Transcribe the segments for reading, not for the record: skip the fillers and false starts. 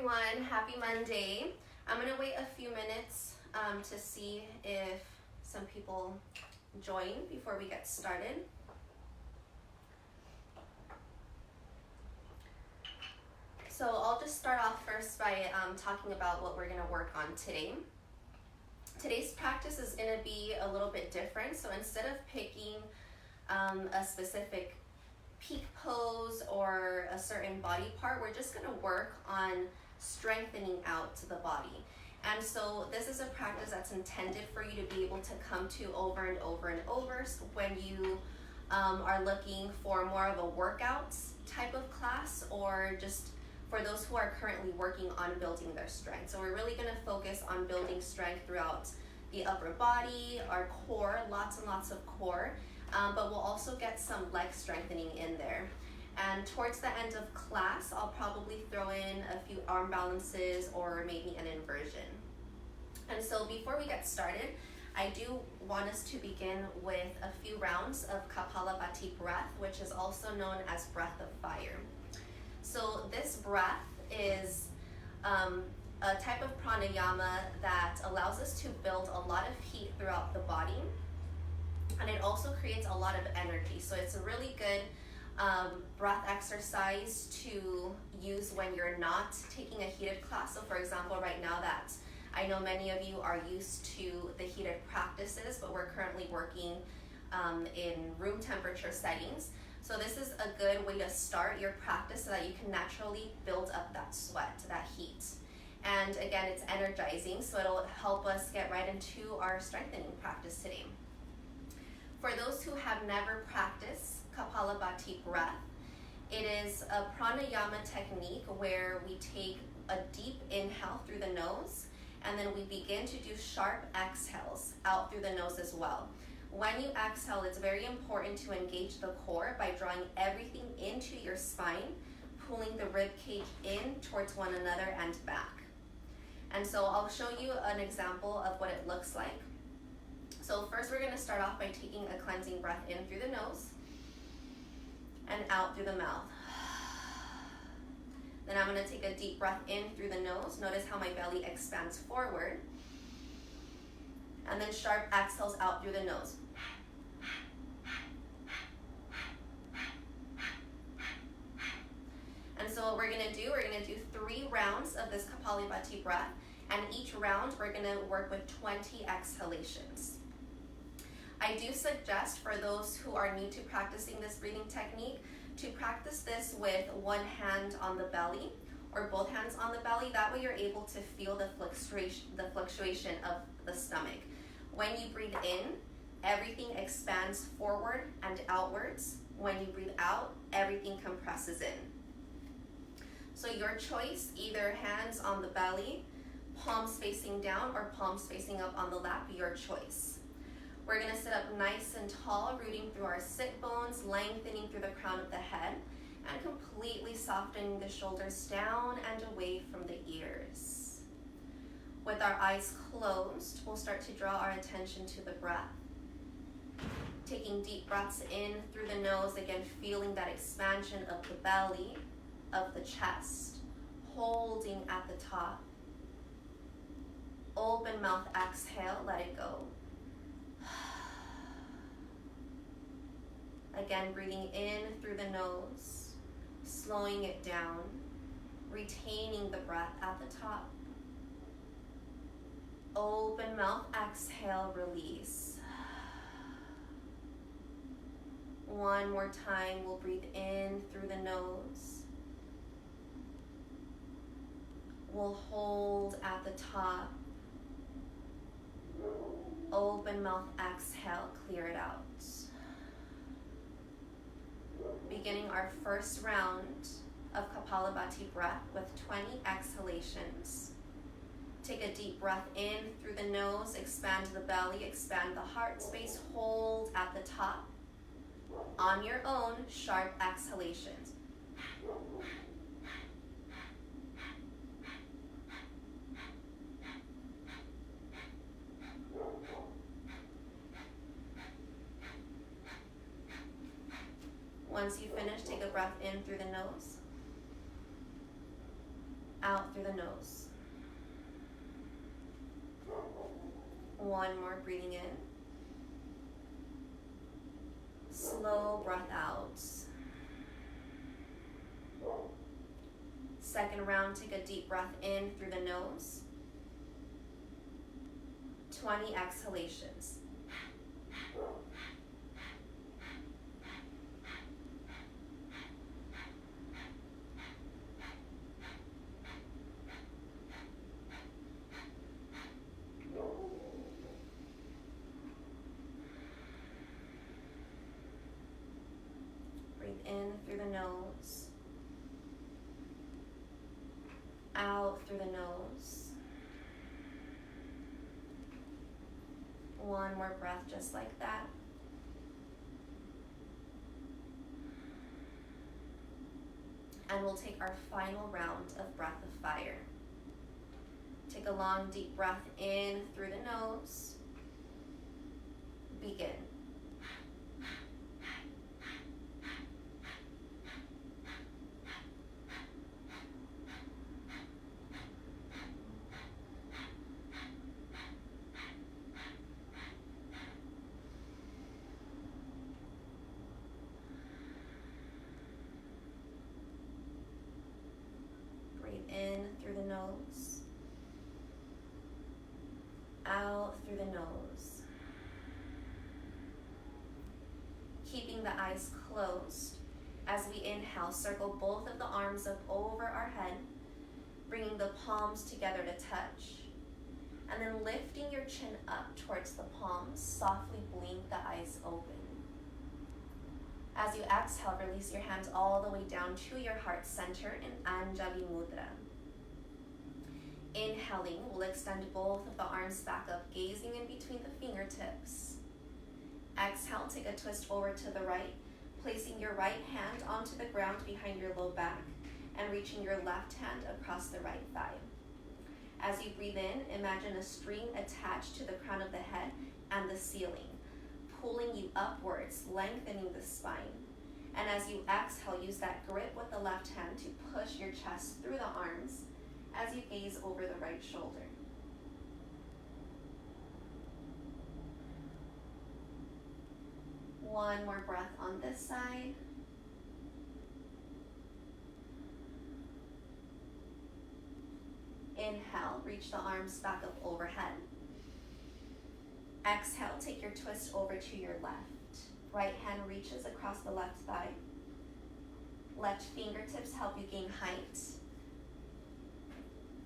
everyone, happy Monday. I'm gonna wait a few minutes to see if some people join before we get started. So I'll just start off first by talking about what we're gonna work on today. Today's practice is gonna be a little bit different. So instead of picking a specific peak pose or a certain body part, we're just going to work on strengthening out the body. And so this is a practice that's intended for you to be able to come to over and over and over. So when you are looking for more of a workout type of class, or just for those who are currently working on building their strength. So we're really going to focus on building strength throughout the upper body, our core, lots and lots of core. But we'll also get some leg strengthening in there. And towards the end of class, I'll probably throw in a few arm balances or maybe an inversion. And so before we get started, I do want us to begin with a few rounds of Kapalabhati breath, which is also known as breath of fire. So this breath is a type of pranayama that allows us to build a lot of heat throughout the body. And it also creates a lot of energy. So it's a really good breath exercise to use when you're not taking a heated class. So for example, right now that I know many of you are used to the heated practices, but we're currently working in room temperature settings. So this is a good way to start your practice so that you can naturally build up that sweat, that heat. And again, it's energizing, so it'll help us get right into our strengthening practice today. For those who have never practiced Kapalabhati breath, it is a pranayama technique where we take a deep inhale through the nose, and then we begin to do sharp exhales out through the nose as well. When you exhale, it's very important to engage the core by drawing everything into your spine, pulling the rib cage in towards one another and back. And so I'll show you an example of what it looks like. So first we're going to start off by taking a cleansing breath in through the nose and out through the mouth. Then I'm going to take a deep breath in through the nose. Notice how my belly expands forward. And then sharp exhales out through the nose. And so what we're going to do 3 rounds of this Kapalabhati breath. And each round we're going to work with 20 exhalations. I do suggest for those who are new to practicing this breathing technique to practice this with one hand on the belly or both hands on the belly. That way you're able to feel the fluctuation of the stomach. When you breathe in, everything expands forward and outwards. When you breathe out, everything compresses in. So your choice, either hands on the belly, palms facing down, or palms facing up on the lap, your choice. We're going to sit up nice and tall, rooting through our sit bones, lengthening through the crown of the head, and completely softening the shoulders down and away from the ears. With our eyes closed, we'll start to draw our attention to the breath. Taking deep breaths in through the nose, again feeling that expansion of the belly, of the chest, holding at the top. Open mouth, exhale, let it go. Again, breathing in through the nose, slowing it down, retaining the breath at the top. Open mouth, exhale, release. One more time, we'll breathe in through the nose. We'll hold at the top. Open mouth, exhale, clear it out. Beginning our first round of Kapalabhati breath with 20 exhalations. Take a deep breath in through the nose, expand the belly, expand the heart space, hold at the top. On your own, sharp exhalations. Once you finish, take a breath in through the nose. Out through the nose. One more, breathing in. Slow breath out. Second round, take a deep breath in through the nose. 20 exhalations. Breathe in through the nose. Out through the nose. One more breath just like that. And we'll take our final round of breath of fire. Take a long, deep breath in through the nose. Begin. In through the nose, out through the nose. Keeping the eyes closed, as we inhale, circle both of the arms up over our head, bringing the palms together to touch. And then lifting your chin up towards the palms, softly blink the eyes open. As you exhale, release your hands all the way down to your heart center in Anjali Mudra. Inhaling, we'll extend both of the arms back up, gazing in between the fingertips. Exhale, take a twist over to the right, placing your right hand onto the ground behind your low back and reaching your left hand across the right thigh. As you breathe in, imagine a string attached to the crown of the head and the ceiling, pulling you upwards, lengthening the spine. And as you exhale, use that grip with the left hand to push your chest through the arms as you gaze over the right shoulder. One more breath on this side. Inhale, reach the arms back up overhead. Exhale, take your twist over to your left. Right hand reaches across the left thigh. Left fingertips help you gain height,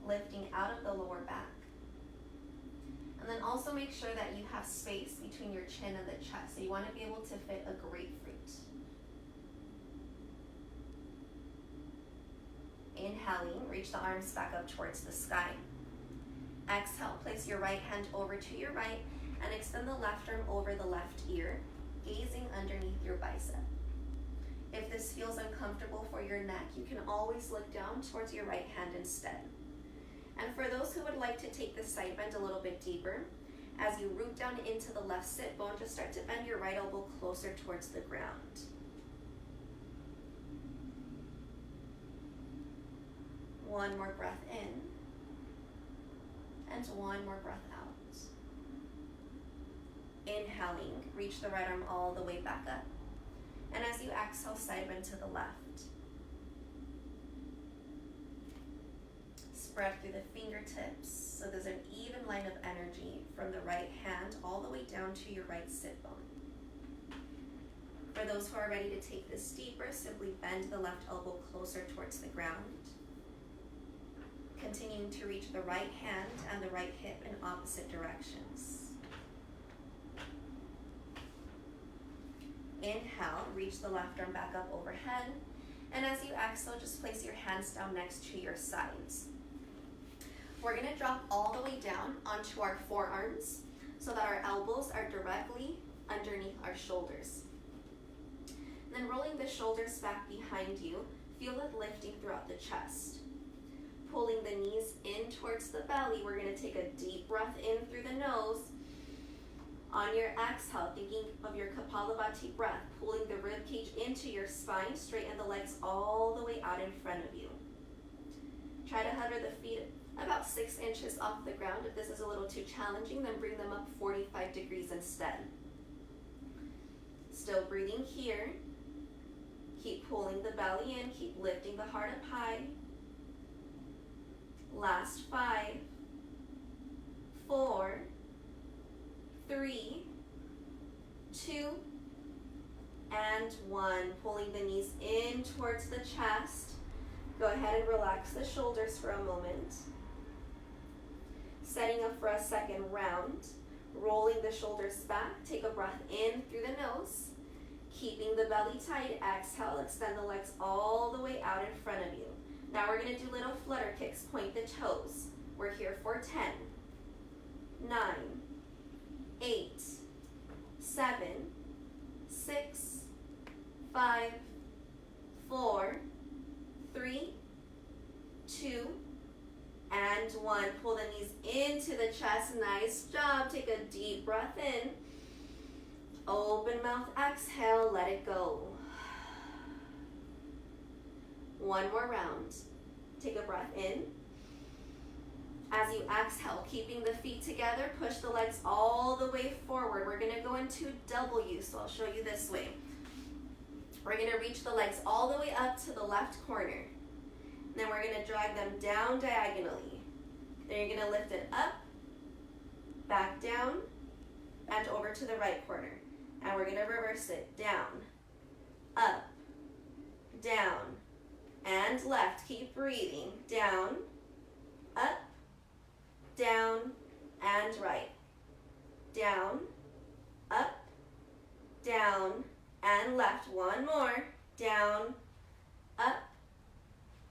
lifting out of the lower back. And then also make sure that you have space between your chin and the chest. So you want to be able to fit a grapefruit. Inhaling, reach the arms back up towards the sky. Exhale, place your right hand over to your right and extend the left arm over the left ear, gazing underneath your bicep. If this feels uncomfortable for your neck, you can always look down towards your right hand instead. And for those who would like to take the side bend a little bit deeper, as you root down into the left sit bone, just start to bend your right elbow closer towards the ground. One more breath in, and one more breath out. Inhaling, reach the right arm all the way back up. And as you exhale, side bend to the left. Spread through the fingertips so there's an even line of energy from the right hand all the way down to your right sit bone. For those who are ready to take this deeper, simply bend the left elbow closer towards the ground. Continuing to reach the right hand and the right hip in opposite directions. Inhale, reach the left arm back up overhead. And as you exhale, just place your hands down next to your sides. We're gonna drop all the way down onto our forearms so that our elbows are directly underneath our shoulders. And then rolling the shoulders back behind you, feel it lifting throughout the chest. Pulling the knees in towards the belly, we're gonna take a deep breath in through the nose. On your exhale, thinking of your Kapalabhati breath, pulling the rib cage into your spine, straighten the legs all the way out in front of you. Try to hover the feet about 6 inches off the ground. If this is a little too challenging, then bring them up 45 degrees instead. Still breathing here. Keep pulling the belly in, keep lifting the heart up high. Last 5, 4, 3, 2, and 1. Pulling the knees in towards the chest. Go ahead and relax the shoulders for a moment. Setting up for a second round. Rolling the shoulders back. Take a breath in through the nose. Keeping the belly tight. Exhale, extend the legs all the way out in front of you. Now we're going to do little flutter kicks. Point the toes. We're here for 10, 9, 8, 7, 6, 5, 4, 3, 2, and 1. Pull the knees into the chest. Nice job. Take a deep breath in. Open mouth, exhale, let it go. One more round. Take a breath in. As you exhale, keeping the feet together, push the legs all the way forward. We're going to go into W, so I'll show you this way. We're going to reach the legs all the way up to the left corner. Then we're going to drag them down diagonally. Then you're going to lift it up, back down, and over to the right corner. And we're going to reverse it. Down, up, down, and left. Keep breathing. Down, up, down, and right. Down, up, down, and left. One more. Down, up,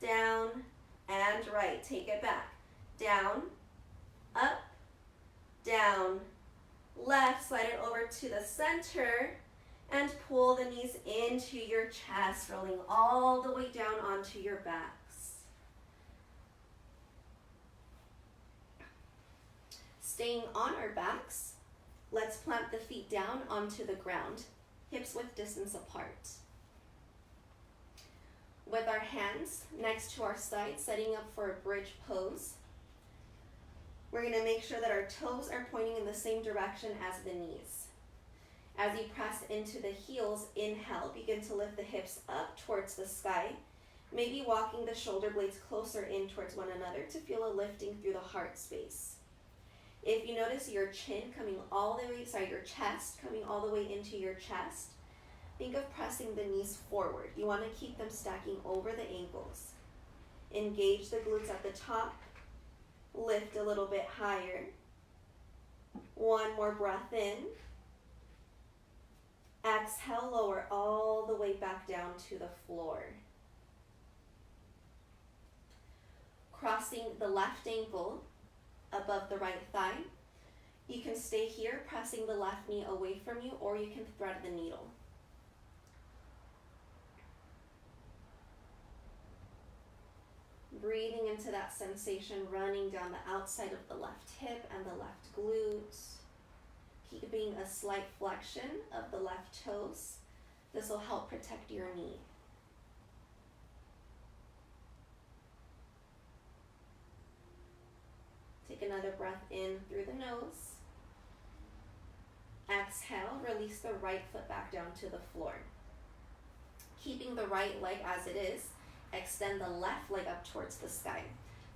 down, and right. Take it back. Down, up, down, left. Slide it over to the center and pull the knees into your chest, rolling all the way down onto your backs. Staying on our backs, let's plant the feet down onto the ground, hips width distance apart. With our hands next to our sides, setting up for a bridge pose. We're going to make sure that our toes are pointing in the same direction as the knees. As you press into the heels, inhale, begin to lift the hips up towards the sky, maybe walking the shoulder blades closer in towards one another to feel a lifting through the heart space. If you notice your chin coming all the way, your chest coming all the way into your chest, think of pressing the knees forward. You want to keep them stacking over the ankles. Engage the glutes at the top. Lift a little bit higher. One more breath in. Exhale, lower all the way back down to the floor. Crossing the left ankle above the right thigh. You can stay here, pressing the left knee away from you, or you can thread the needle. Breathing into that sensation running down the outside of the left hip and the left glute. Keeping a slight flexion of the left toes. This will help protect your knee. Take another breath in through the nose. Exhale, release the right foot back down to the floor. Keeping the right leg as it is, extend the left leg up towards the sky.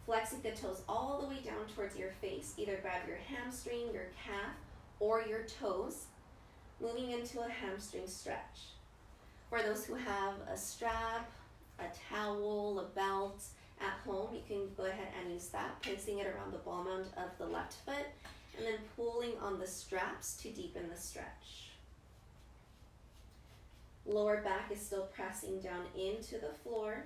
Flexing the toes all the way down towards your face. Either grab your hamstring, your calf, or your toes. Moving into a hamstring stretch. For those who have a strap, a towel, a belt at home, you can go ahead and use that, placing it around the ball mound of the left foot, and then pulling on the straps to deepen the stretch. Lower back is still pressing down into the floor.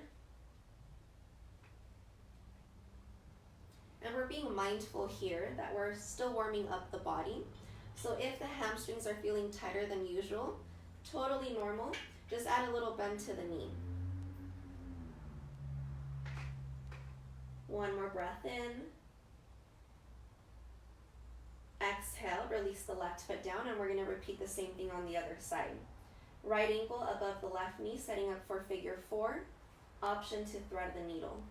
And we're being mindful here that we're still warming up the body. So if the hamstrings are feeling tighter than usual, totally normal, just add a little bend to the knee. One more breath in. Exhale, release the left foot down, and we're going to repeat the same thing on the other side. Right ankle above the left knee, setting up for figure 4. Option to thread the needle.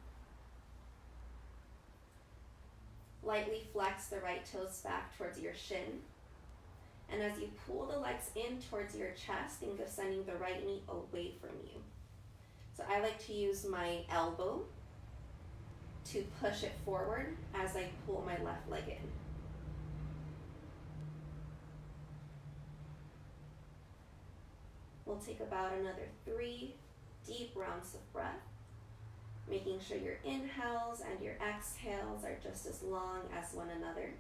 Lightly flex the right toes back towards your shin. And as you pull the legs in towards your chest, think of sending the right knee away from you. So I like to use my elbow to push it forward as I pull my left leg in. We'll take about another 3 deep rounds of breath, making sure your inhales and your exhales are just as long as one another.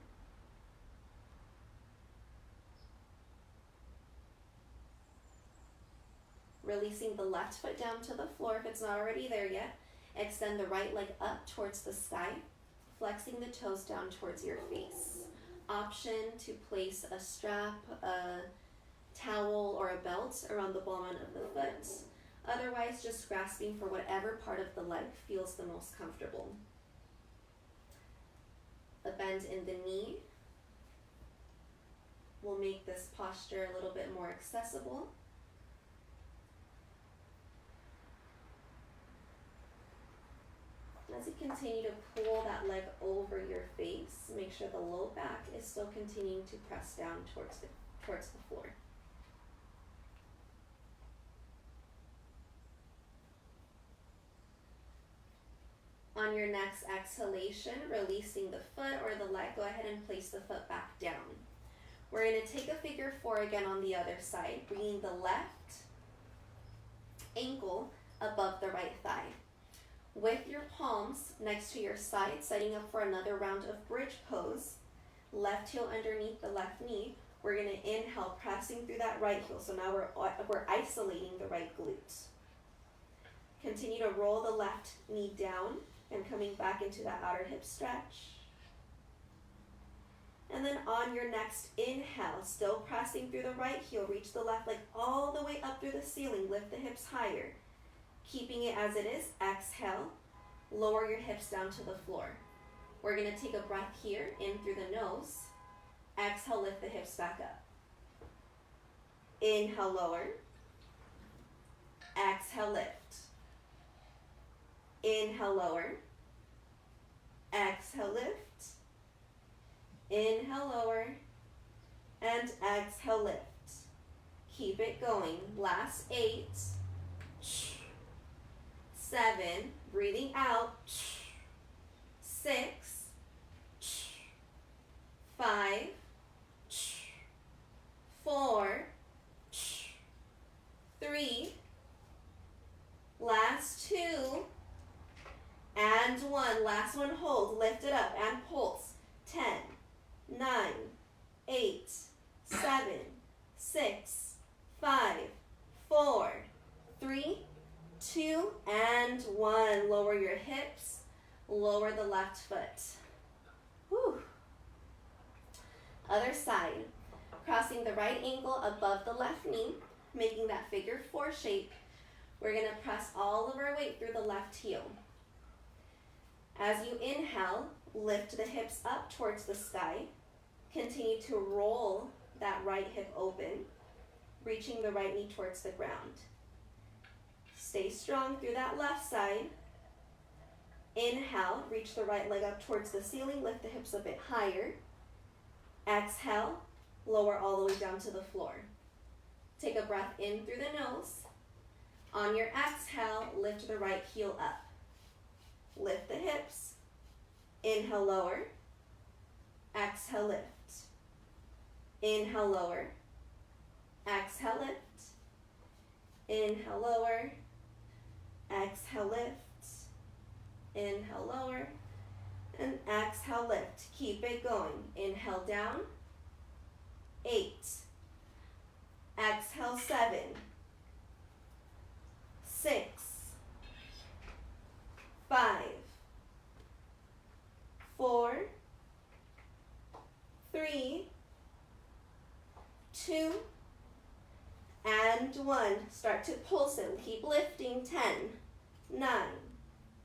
Releasing the left foot down to the floor if it's not already there yet. Extend the right leg up towards the sky, flexing the toes down towards your face. Option to place a strap, a towel, or a belt around the ball end of the foot. Otherwise, just grasping for whatever part of the leg feels the most comfortable. A bend in the knee will make this posture a little bit more accessible. As you continue to pull that leg over your face, make sure the low back is still continuing to press down towards the floor. On your next exhalation, releasing the foot or the leg, go ahead and place the foot back down. We're going to take a figure 4 again on the other side, bringing the left ankle above the right thigh. With your palms next to your side, setting up for another round of bridge pose. Left heel underneath the left knee. We're going to inhale, pressing through that right heel. So now we're isolating the right glute. Continue to roll the left knee down and coming back into that outer hip stretch. And then on your next inhale, still pressing through the right heel, reach the left leg all the way up through the ceiling, lift the hips higher. Keeping it as it is, exhale, lower your hips down to the floor. We're going to take a breath here, in through the nose. Exhale, lift the hips back up. Inhale, lower. Exhale, lift. Inhale, lower. Exhale, lift. Inhale, lower. And exhale, lift. Keep it going. Last 8. 7, breathing out. 6, 5, 4, 3, last 2, and 1. Last one, hold, lift it up and pulse. 10, 9, 8, 7, 6, 5, 4, 3, 2, and 1. Lower your hips, lower the left foot. Whew. Other side, crossing the right ankle above the left knee, making that figure 4 shape. We're going to press all of our weight through the left heel. As you inhale, lift the hips up towards the sky. Continue to roll that right hip open, reaching the right knee towards the ground. Stay strong through that left side. Inhale, reach the right leg up towards the ceiling, lift the hips a bit higher. Exhale, lower all the way down to the floor. Take a breath in through the nose. On your exhale, lift the right heel up. Lift the hips. Inhale, lower. Exhale, lift. Inhale, lower. Exhale, lift. Inhale, lower. Exhale, lift. Inhale, lower. And exhale, lift. Keep it going. Inhale, down. 8. Exhale, 7. 6. 5. 4. 3. 2. And 1. Start to pulse it. Keep lifting. 10, 9,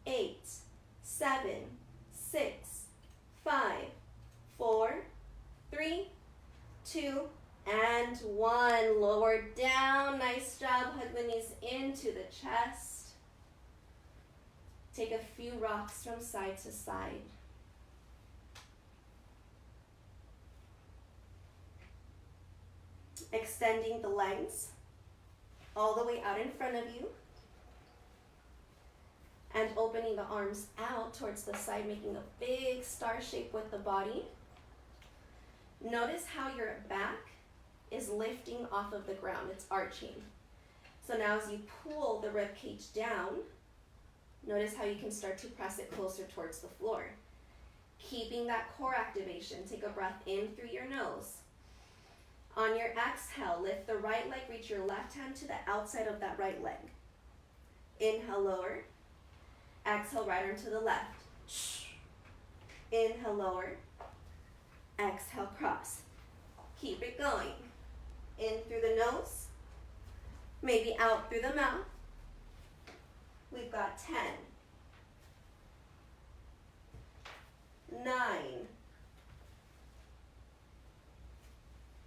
8, 7, 6, 5, 4, 3, 2, and 1. Lower down. Nice job. Hug the knees into the chest. Take a few rocks from side to side. Extending the legs all the way out in front of you. And opening the arms out towards the side, making a big star shape with the body. Notice how your back is lifting off of the ground. It's arching. So now as you pull the rib cage down, notice how you can start to press it closer towards the floor. Keeping that core activation. Take a breath in through your nose. On your exhale, lift the right leg, reach your left hand to the outside of that right leg. Inhale, lower. Exhale, right arm to the left. Inhale, lower. Exhale, cross. Keep it going. In through the nose. Maybe out through the mouth. We've got 10, 9,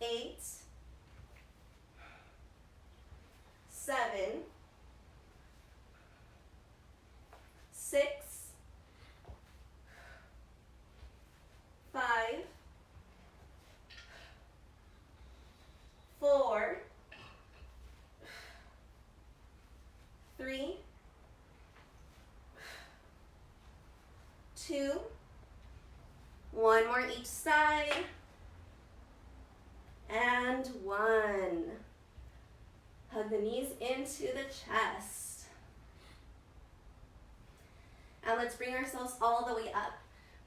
8, 7, 6, 5, 4, 3, 2, 1 more each side, and 1. Hug the knees into the chest. And let's bring ourselves all the way up,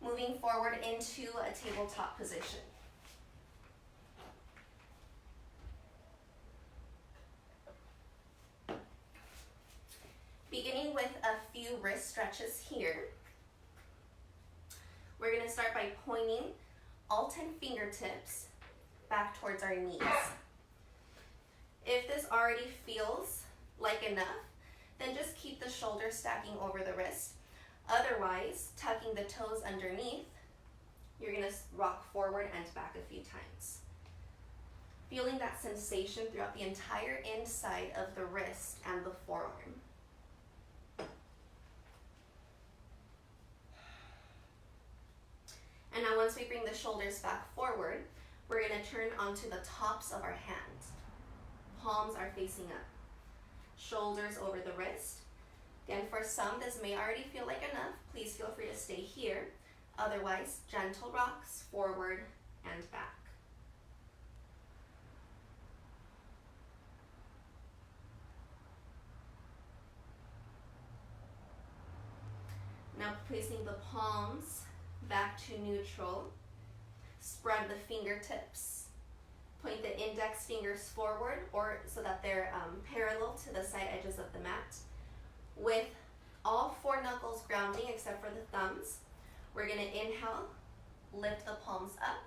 moving forward into a tabletop position. Beginning with a few wrist stretches here. We're going to start by pointing all 10 fingertips back towards our knees. If this already feels like enough, then just keep the shoulders stacking over the wrist. Otherwise, tucking the toes underneath, you're going to rock forward and back a few times. Feeling that sensation throughout the entire inside of the wrist and the forearm. And now once we bring the shoulders back forward, we're going to turn onto the tops of our hands. Palms are facing up. Shoulders over the wrist. Again, for some, this may already feel like enough. Please feel free to stay here. Otherwise, gentle rocks forward and back. Now placing the palms back to neutral. Spread the fingertips. Point the index fingers forward or so that they're parallel to the side edges of the mat. With all 4 knuckles grounding except for the thumbs, we're going to inhale, lift the palms up,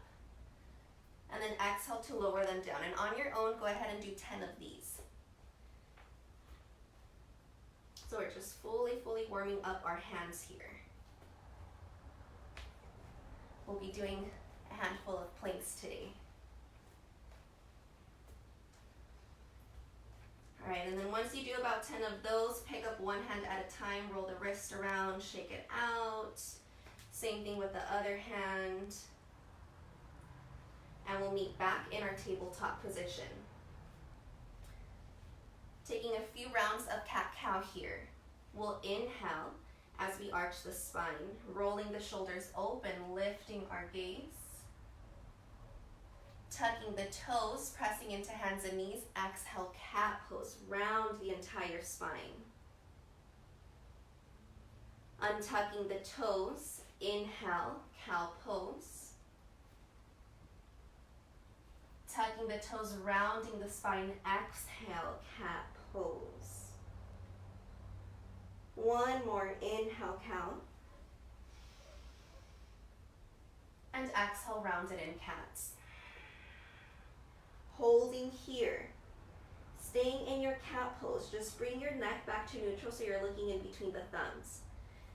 and then exhale to lower them down. And on your own, go ahead and do 10 of these. So we're just fully warming up our hands here. We'll be doing a handful of planks today. All right, and then once you do about 10 of those, pick up one hand at a time, roll the wrist around, shake it out. Same thing with the other hand. And we'll meet back in our tabletop position. Taking a few rounds of cat-cow here. We'll inhale as we arch the spine, rolling the shoulders open, lifting our gaze. Tucking the toes, pressing into hands and knees. Exhale, cat pose. Round the entire spine. Untucking the toes. Inhale, cow pose. Tucking the toes, rounding the spine. Exhale, cat pose. One more. Inhale, cow. And exhale, rounded in cats. Holding here. Staying in your cat pose. Just bring your neck back to neutral so you're looking in between the thumbs.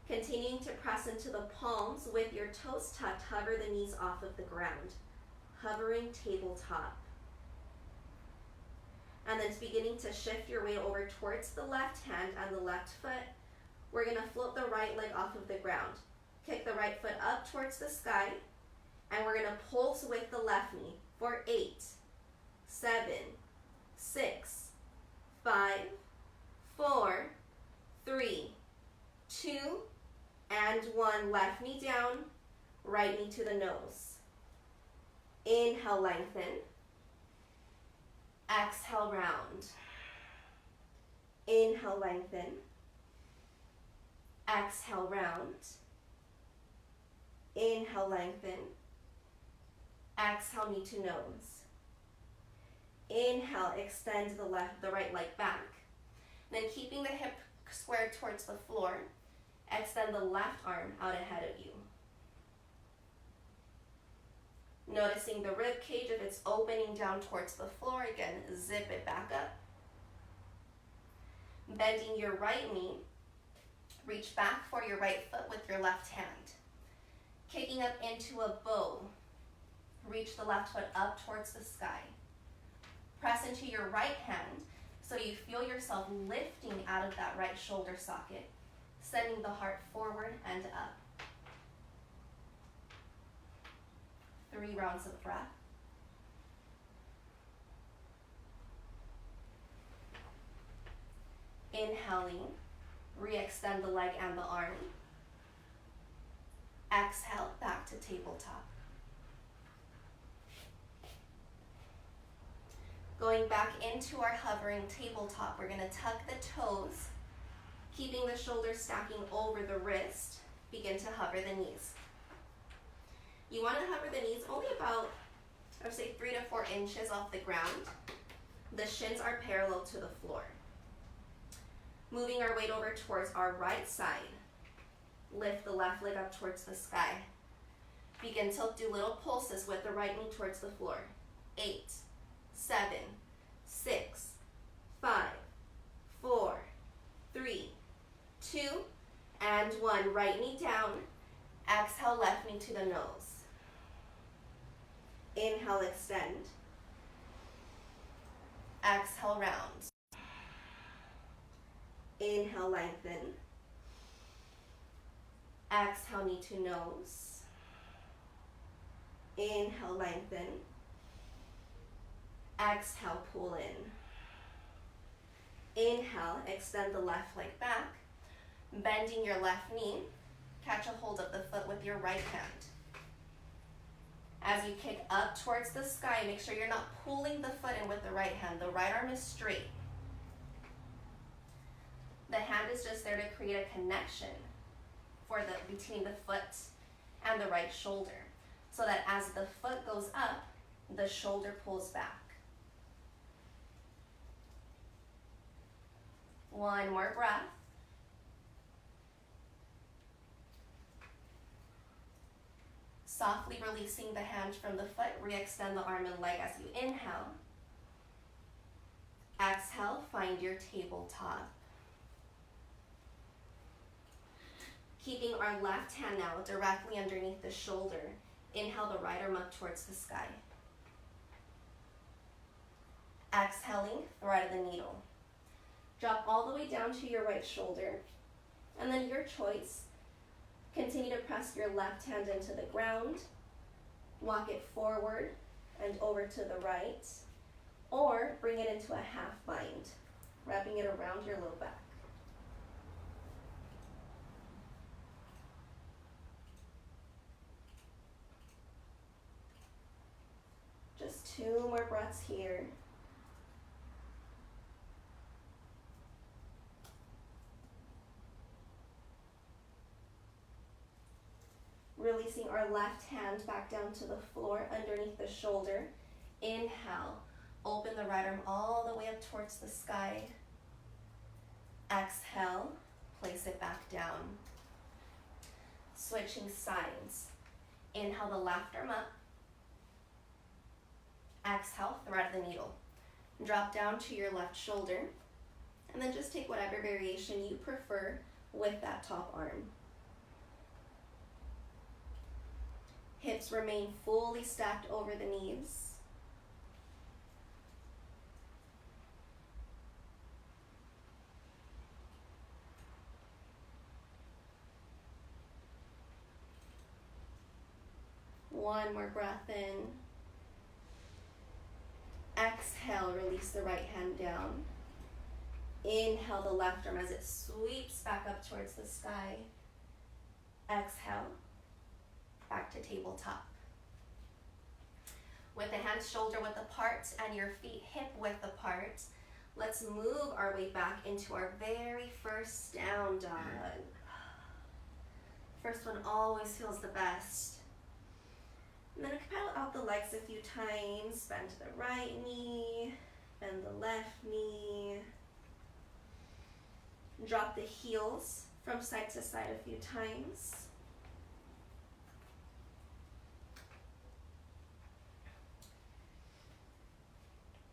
Continuing to press into the palms with your toes tucked. Hover the knees off of the ground. Hovering tabletop. And then beginning to shift your weight over towards the left hand and the left foot. We're going to float the right leg off of the ground. Kick the right foot up towards the sky. And we're going to pulse with the left knee for 8, 7, 6, 5, 4, 3, 2, and 1. Left knee down, right knee to the nose. Inhale, lengthen. Exhale, round. Inhale, lengthen. Exhale, round. Inhale, lengthen. Exhale, knee to nose. Inhale, extend the right leg back. Then keeping the hip squared towards the floor, extend the left arm out ahead of you. Noticing the rib cage, if it's opening down towards the floor, again, zip it back up. Bending your right knee, reach back for your right foot with your left hand. Kicking up into a bow, reach the left foot up towards the sky. Press into your right hand so you feel yourself lifting out of that right shoulder socket, sending the heart forward and up. 3 rounds of breath. Inhaling, re-extend the leg and the arm. Exhale, back to tabletop. Going back into our hovering tabletop, we're going to tuck the toes, keeping the shoulders stacking over the wrist. Begin to hover the knees. You want to hover the knees only about, I would say, 3 to 4 inches off the ground. The shins are parallel to the floor. Moving our weight over towards our right side. Lift the left leg up towards the sky. Begin to do little pulses with the right knee towards the floor. 8, 7, 6, 5, 4, 3, 2, and 1. Right knee down. Exhale, left knee to the nose. Inhale, extend. Exhale, round. Inhale, lengthen. Exhale, knee to nose. Inhale, lengthen. Exhale, pull in. Inhale, extend the left leg back. Bending your left knee, catch a hold of the foot with your right hand. As you kick up towards the sky, make sure you're not pulling the foot in with the right hand. The right arm is straight. The hand is just there to create a connection between the foot and the right shoulder, so that as the foot goes up, the shoulder pulls back. 1 more breath. Softly releasing the hand from the foot, re-extend the arm and leg as you inhale. Exhale, find your tabletop. Keeping our left hand now directly underneath the shoulder. Inhale the right arm up towards the sky. Exhaling, thread of the needle. Drop all the way down to your right shoulder. And then your choice. Continue to press your left hand into the ground. Walk it forward and over to the right. Or bring it into a half bind, wrapping it around your low back. Just 2 more breaths here. Releasing our left hand back down to the floor underneath the shoulder. Inhale, open the right arm all the way up towards the sky. Exhale, place it back down. Switching sides. Inhale the left arm up. Exhale, thread the needle. Drop down to your left shoulder. And then just take whatever variation you prefer with that top arm. Hips remain fully stacked over the knees. One more breath in. Exhale, release the right hand down. Inhale the left arm as it sweeps back up towards the sky. Exhale, back to tabletop. With the hands shoulder width apart and your feet hip width apart, let's move our way back into our very first down dog. First one always feels the best. And then pedal out the legs a few times. Bend to the right knee, bend the left knee. Drop the heels from side to side a few times.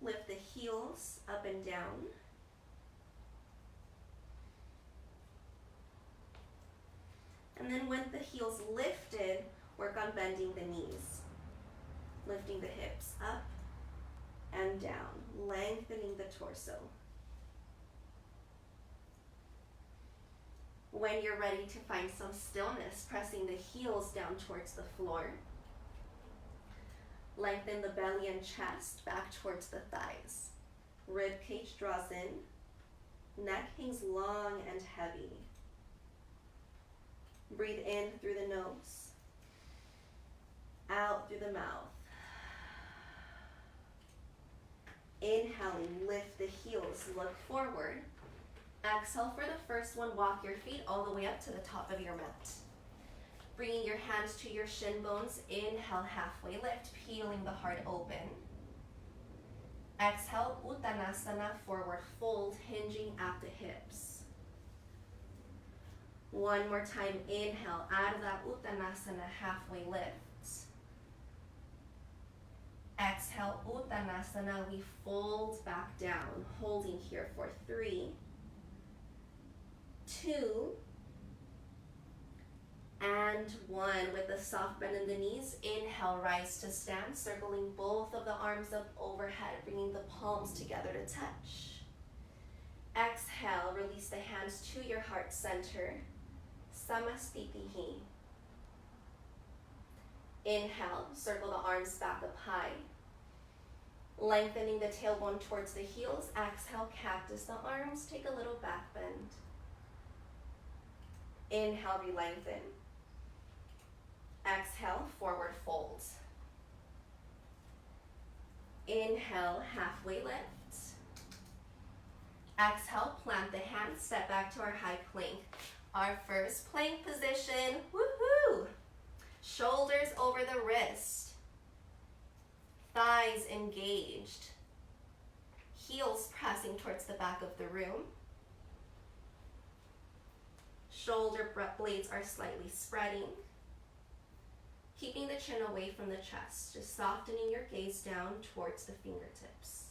Lift the heels up and down. And then with the heels lifted, work on bending the knees. Lifting the hips up and down, lengthening the torso. When you're ready to find some stillness, pressing the heels down towards the floor. Lengthen the belly and chest back towards the thighs. Rib cage draws in. Neck hangs long and heavy. Breathe in through the nose. Out through the mouth. Inhaling, lift the heels, look forward. Exhale for the first one, walk your feet all the way up to the top of your mat. Bringing your hands to your shin bones, inhale, halfway lift, peeling the heart open. Exhale, Uttanasana, forward fold, hinging at the hips. One more time, inhale, out of that Uttanasana, halfway lift. Exhale, Uttanasana, we fold back down, holding here for 3, 2, and 1. With a soft bend in the knees, inhale, rise to stand, circling both of the arms up overhead, bringing the palms together to touch. Exhale, release the hands to your heart center, Samastitihi. Inhale, circle the arms back up high. Lengthening the tailbone towards the heels. Exhale, cactus the arms, take a little back bend. Inhale, re-lengthen. Exhale, forward fold. Inhale, halfway lift. Exhale, plant the hands, step back to our high plank. Our first plank position, woohoo! Shoulders over the wrist. Thighs engaged. Heels pressing towards the back of the room. Shoulder blades are slightly spreading. Keeping the chin away from the chest, just softening your gaze down towards the fingertips.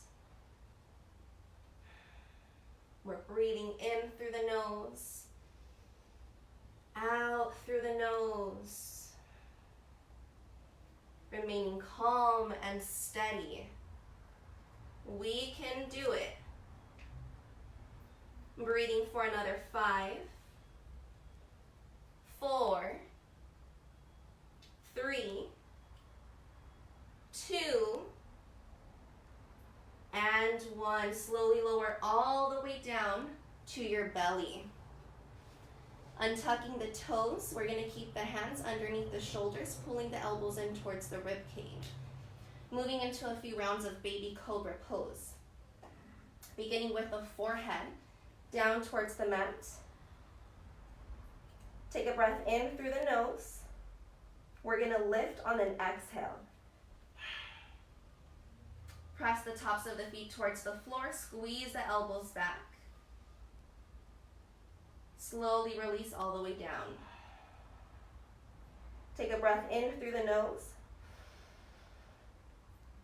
We're breathing in through the nose, out through the nose. Remaining calm and steady. We can do it. Breathing for another 5, 4, 3, 2, and 1. Slowly lower all the way down to your belly. Untucking the toes, we're going to keep the hands underneath the shoulders, pulling the elbows in towards the rib cage. Moving into a few rounds of baby cobra pose. Beginning with the forehead down towards the mat. Take a breath in through the nose. We're going to lift on an exhale. Press the tops of the feet towards the floor. Squeeze the elbows back. Slowly release all the way down. Take a breath in through the nose.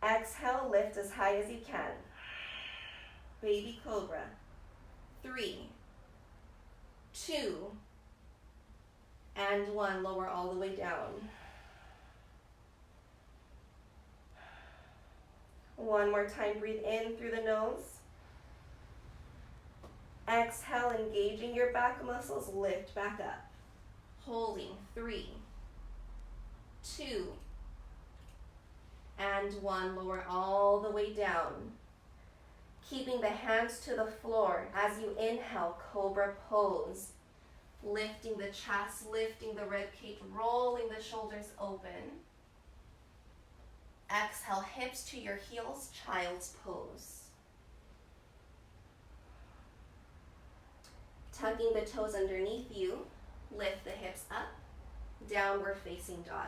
Exhale, lift as high as you can. Baby cobra. 3, 2, and 1. Lower all the way down. One more time, breathe in through the nose. Exhale, engaging your back muscles, lift back up. Holding, 3, 2, And one, lower all the way down. Keeping the hands to the floor as you inhale, cobra pose. Lifting the chest, lifting the rib cage, rolling the shoulders open. Exhale, hips to your heels, child's pose. Tucking the toes underneath you, lift the hips up, downward facing dog.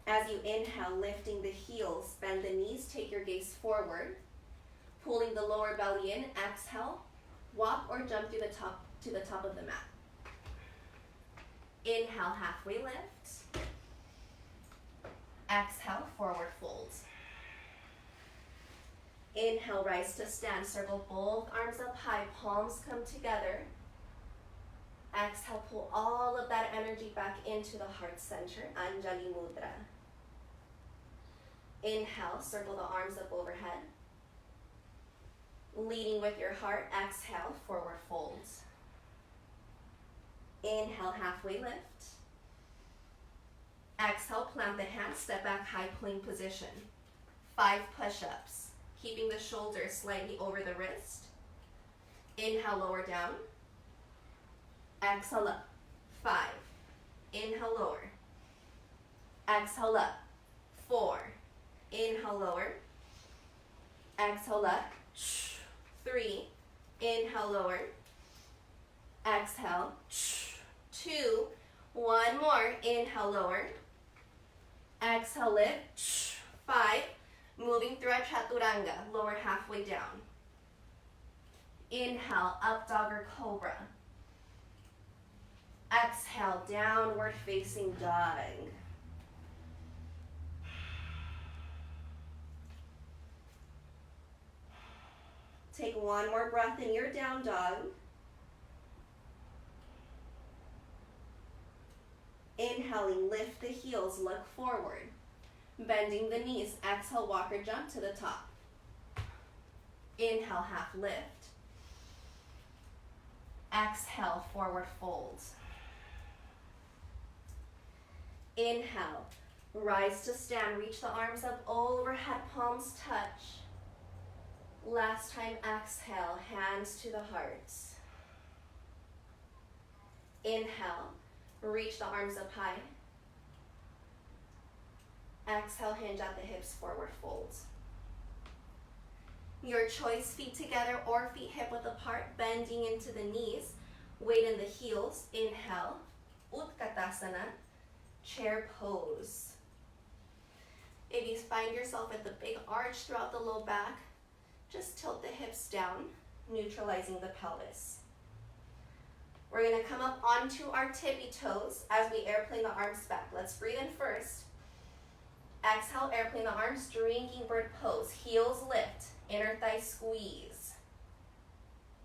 As you inhale, lifting the heels, bend the knees, take your gaze forward, pulling the lower belly in, exhale, walk or jump to the top of the mat. Inhale, halfway lift. Exhale, forward fold. Inhale, rise to stand. Circle both arms up high, palms come together. Exhale, pull all of that energy back into the heart center, Anjali Mudra. Inhale, circle the arms up overhead. Leading with your heart, exhale, forward fold. Inhale, halfway lift. Exhale, plant the hands, step back, high plank position. 5 push-ups, keeping the shoulders slightly over the wrist. Inhale, lower down. Exhale up, 5. Inhale, lower. Exhale up, 4. Inhale, lower. Exhale up, 3. Inhale, lower. Exhale, 2. One more, inhale, lower. Exhale, lift, 5. Moving through a chaturanga, lower halfway down. Inhale, up dog or cobra. Exhale, downward facing dog. Take one more breath in your down dog. Inhaling, lift the heels, look forward. Bending the knees, exhale, walk or jump to the top. Inhale, half lift. Exhale, forward fold. Inhale, rise to stand, reach the arms up overhead, palms touch. Last time, exhale, hands to the heart. Inhale, reach the arms up high. Exhale, hinge at the hips, forward fold. Your choice, feet together or feet hip width apart, bending into the knees, weight in the heels. Inhale, Utkatasana, chair pose. If you find yourself at the big arch throughout the low back, just tilt the hips down, neutralizing the pelvis. We're gonna come up onto our tippy toes as we airplane the arms back. Let's breathe in first. Exhale, airplane the arms, drinking bird pose. Heels lift, inner thigh squeeze.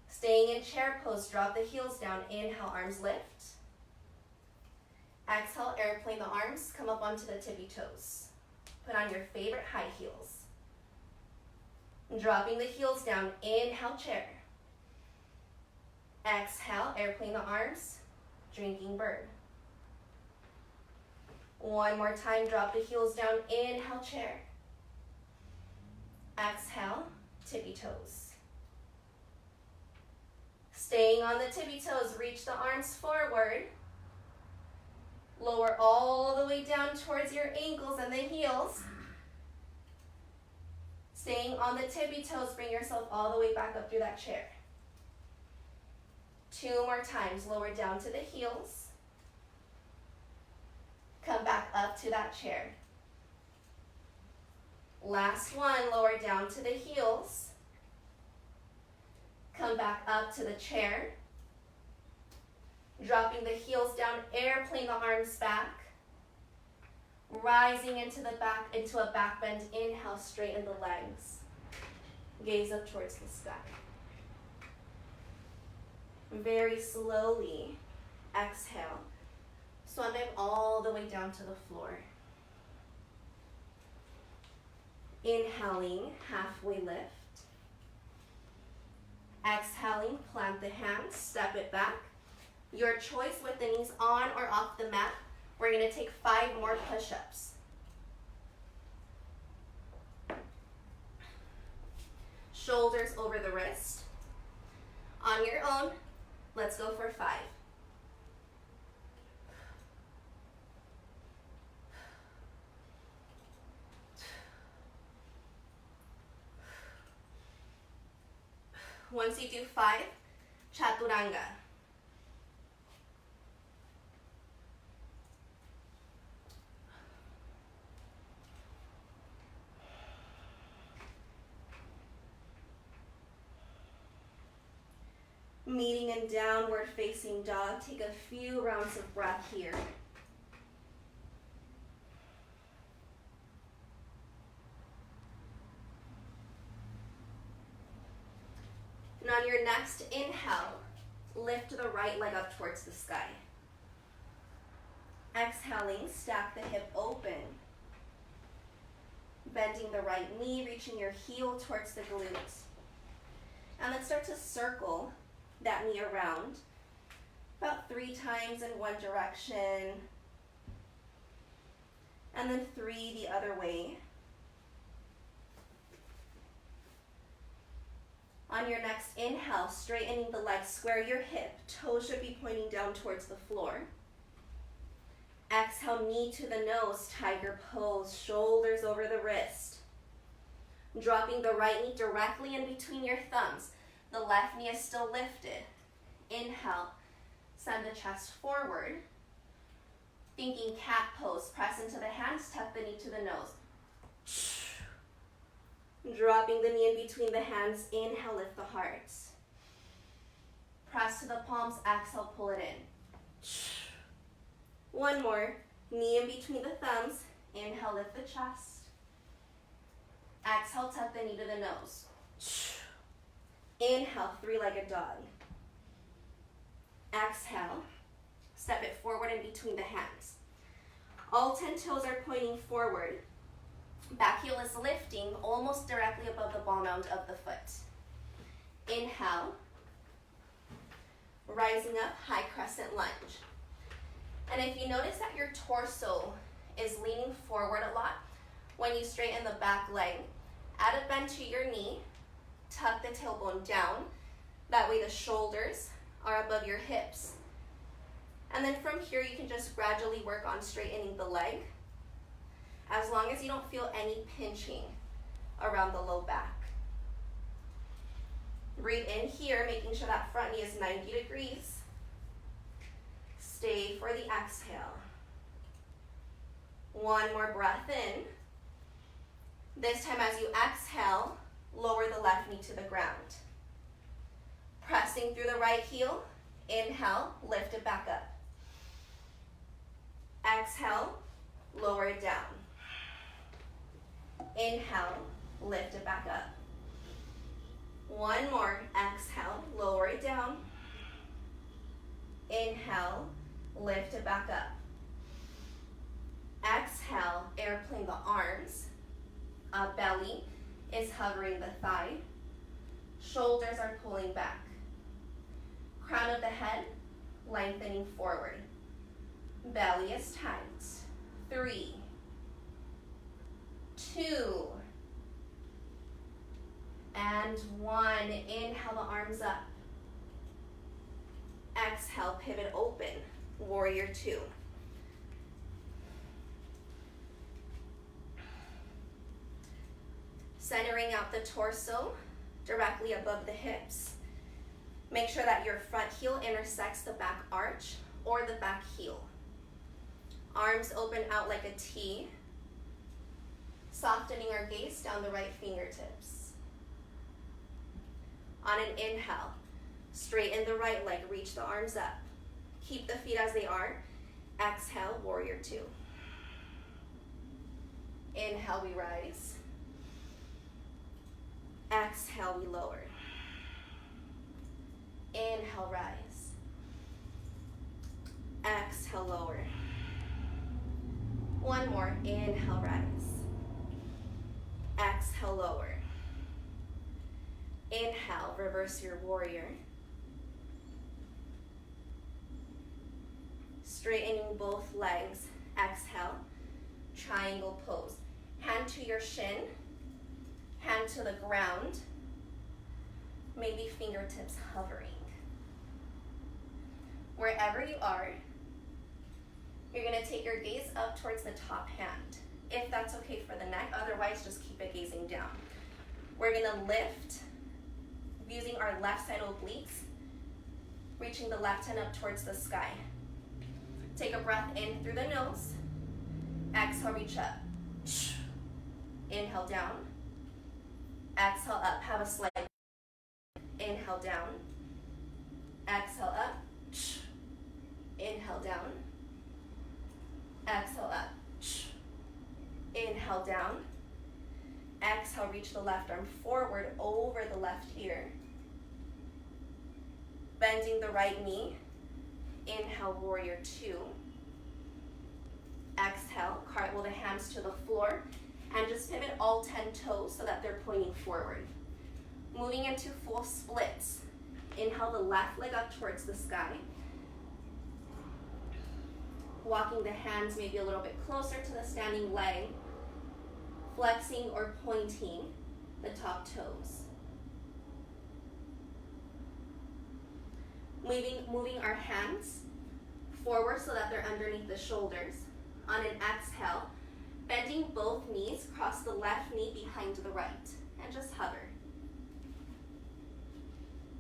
Staying in chair pose, drop the heels down. Inhale, arms lift. Exhale, airplane the arms, come up onto the tippy toes. Put on your favorite high heels. Dropping the heels down, inhale, chair. Exhale, airplane the arms, drinking bird. One more time, drop the heels down, inhale, chair. Exhale, tippy toes. Staying on the tippy toes, reach the arms forward. Lower all the way down towards your ankles and the heels. Staying on the tippy toes, bring yourself all the way back up through that chair. 2 more times, lower down to the heels. Come back up to that chair. Last one, lower down to the heels. Come back up to the chair. Dropping the heels down, airplane the arms back. Rising into the back, into a back bend. Inhale, straighten the legs. Gaze up towards the sky. Very slowly, exhale. Swan dive all the way down to the floor. Inhaling, halfway lift. Exhaling, plant the hands, step it back. Your choice with the knees on or off the mat. We're going to take 5 more push-ups. Shoulders over the wrist. On your own, let's go for 5. Once you do 5, chaturanga. Meeting in downward facing dog. Take a few rounds of breath here. And on your next inhale, lift the right leg up towards the sky. Exhaling, stack the hip open. Bending the right knee, reaching your heel towards the glutes. And then start to circle that knee around about 3 times in one direction. And then 3 the other way. On your next inhale, straightening the legs, square your hip. Toes should be pointing down towards the floor. Exhale, knee to the nose, tiger pose, shoulders over the wrist. Dropping the right knee directly in between your thumbs. The left knee is still lifted. Inhale, send the chest forward. Thinking cat pose, press into the hands, tuck the knee to the nose. Dropping the knee in between the hands, inhale, lift the heart. Press to the palms, exhale, pull it in. One more, knee in between the thumbs, inhale, lift the chest. Exhale, tuck the knee to the nose. Inhale, 3-legged dog. Exhale, step it forward in between the hands. All 10 toes are pointing forward. Back heel is lifting almost directly above the ball mound of the foot. Inhale, rising up, high crescent lunge. And if you notice that your torso is leaning forward a lot, when you straighten the back leg, add a bend to your knee, tuck the tailbone down. That way the shoulders are above your hips. And then from here, you can just gradually work on straightening the leg, as long as you don't feel any pinching around the low back. Breathe in here, making sure that front knee is 90 degrees. Stay for the exhale. One more breath in. This time as you exhale, lower the left knee to the ground. Pressing through the right heel, inhale, lift it back up. Exhale, lower it down. Inhale, lift it back up. One more, exhale, lower it down. Inhale, lift it back up. Exhale, airplane the arms. Belly is hovering the thigh. Shoulders are pulling back. Crown of the head, lengthening forward. Belly is tight. 3, 2, and 1. Inhale the arms up. Exhale, pivot open. Warrior 2. Centering out the torso directly above the hips. Make sure that your front heel intersects the back arch or the back heel. Arms open out like a T. Softening our gaze down the right fingertips. On an inhale, straighten the right leg, reach the arms up. Keep the feet as they are. Exhale, warrior 2. Inhale, we rise. Exhale, we lower. Inhale, rise. Exhale, lower. One more, inhale, rise. Exhale, lower. Inhale, reverse your warrior. Straightening both legs. Exhale. Triangle pose. Hand to your shin. Hand to the ground. Maybe fingertips hovering. Wherever you are, you're going to take your gaze up towards the top hand, if that's okay for the neck. Otherwise, just keep it gazing down. We're going to lift using our left side obliques, reaching the left hand up towards the sky. Take a breath in through the nose. Exhale, reach up. Inhale down. Exhale up. Have a slight inhale down. Exhale up. Inhale down. Exhale up. Inhale down. Exhale, reach the left arm forward over the left ear. Bending the right knee. Inhale, warrior two. Exhale, cartwheel the hands to the floor. And just pivot all 10 toes so that they're pointing forward. Moving into full splits. Inhale the left leg up towards the sky. Walking the hands maybe a little bit closer to the standing leg. Flexing or pointing the top toes. Moving our hands forward so that they're underneath the shoulders. On an exhale, bending both knees, cross the left knee behind the right, and just hover.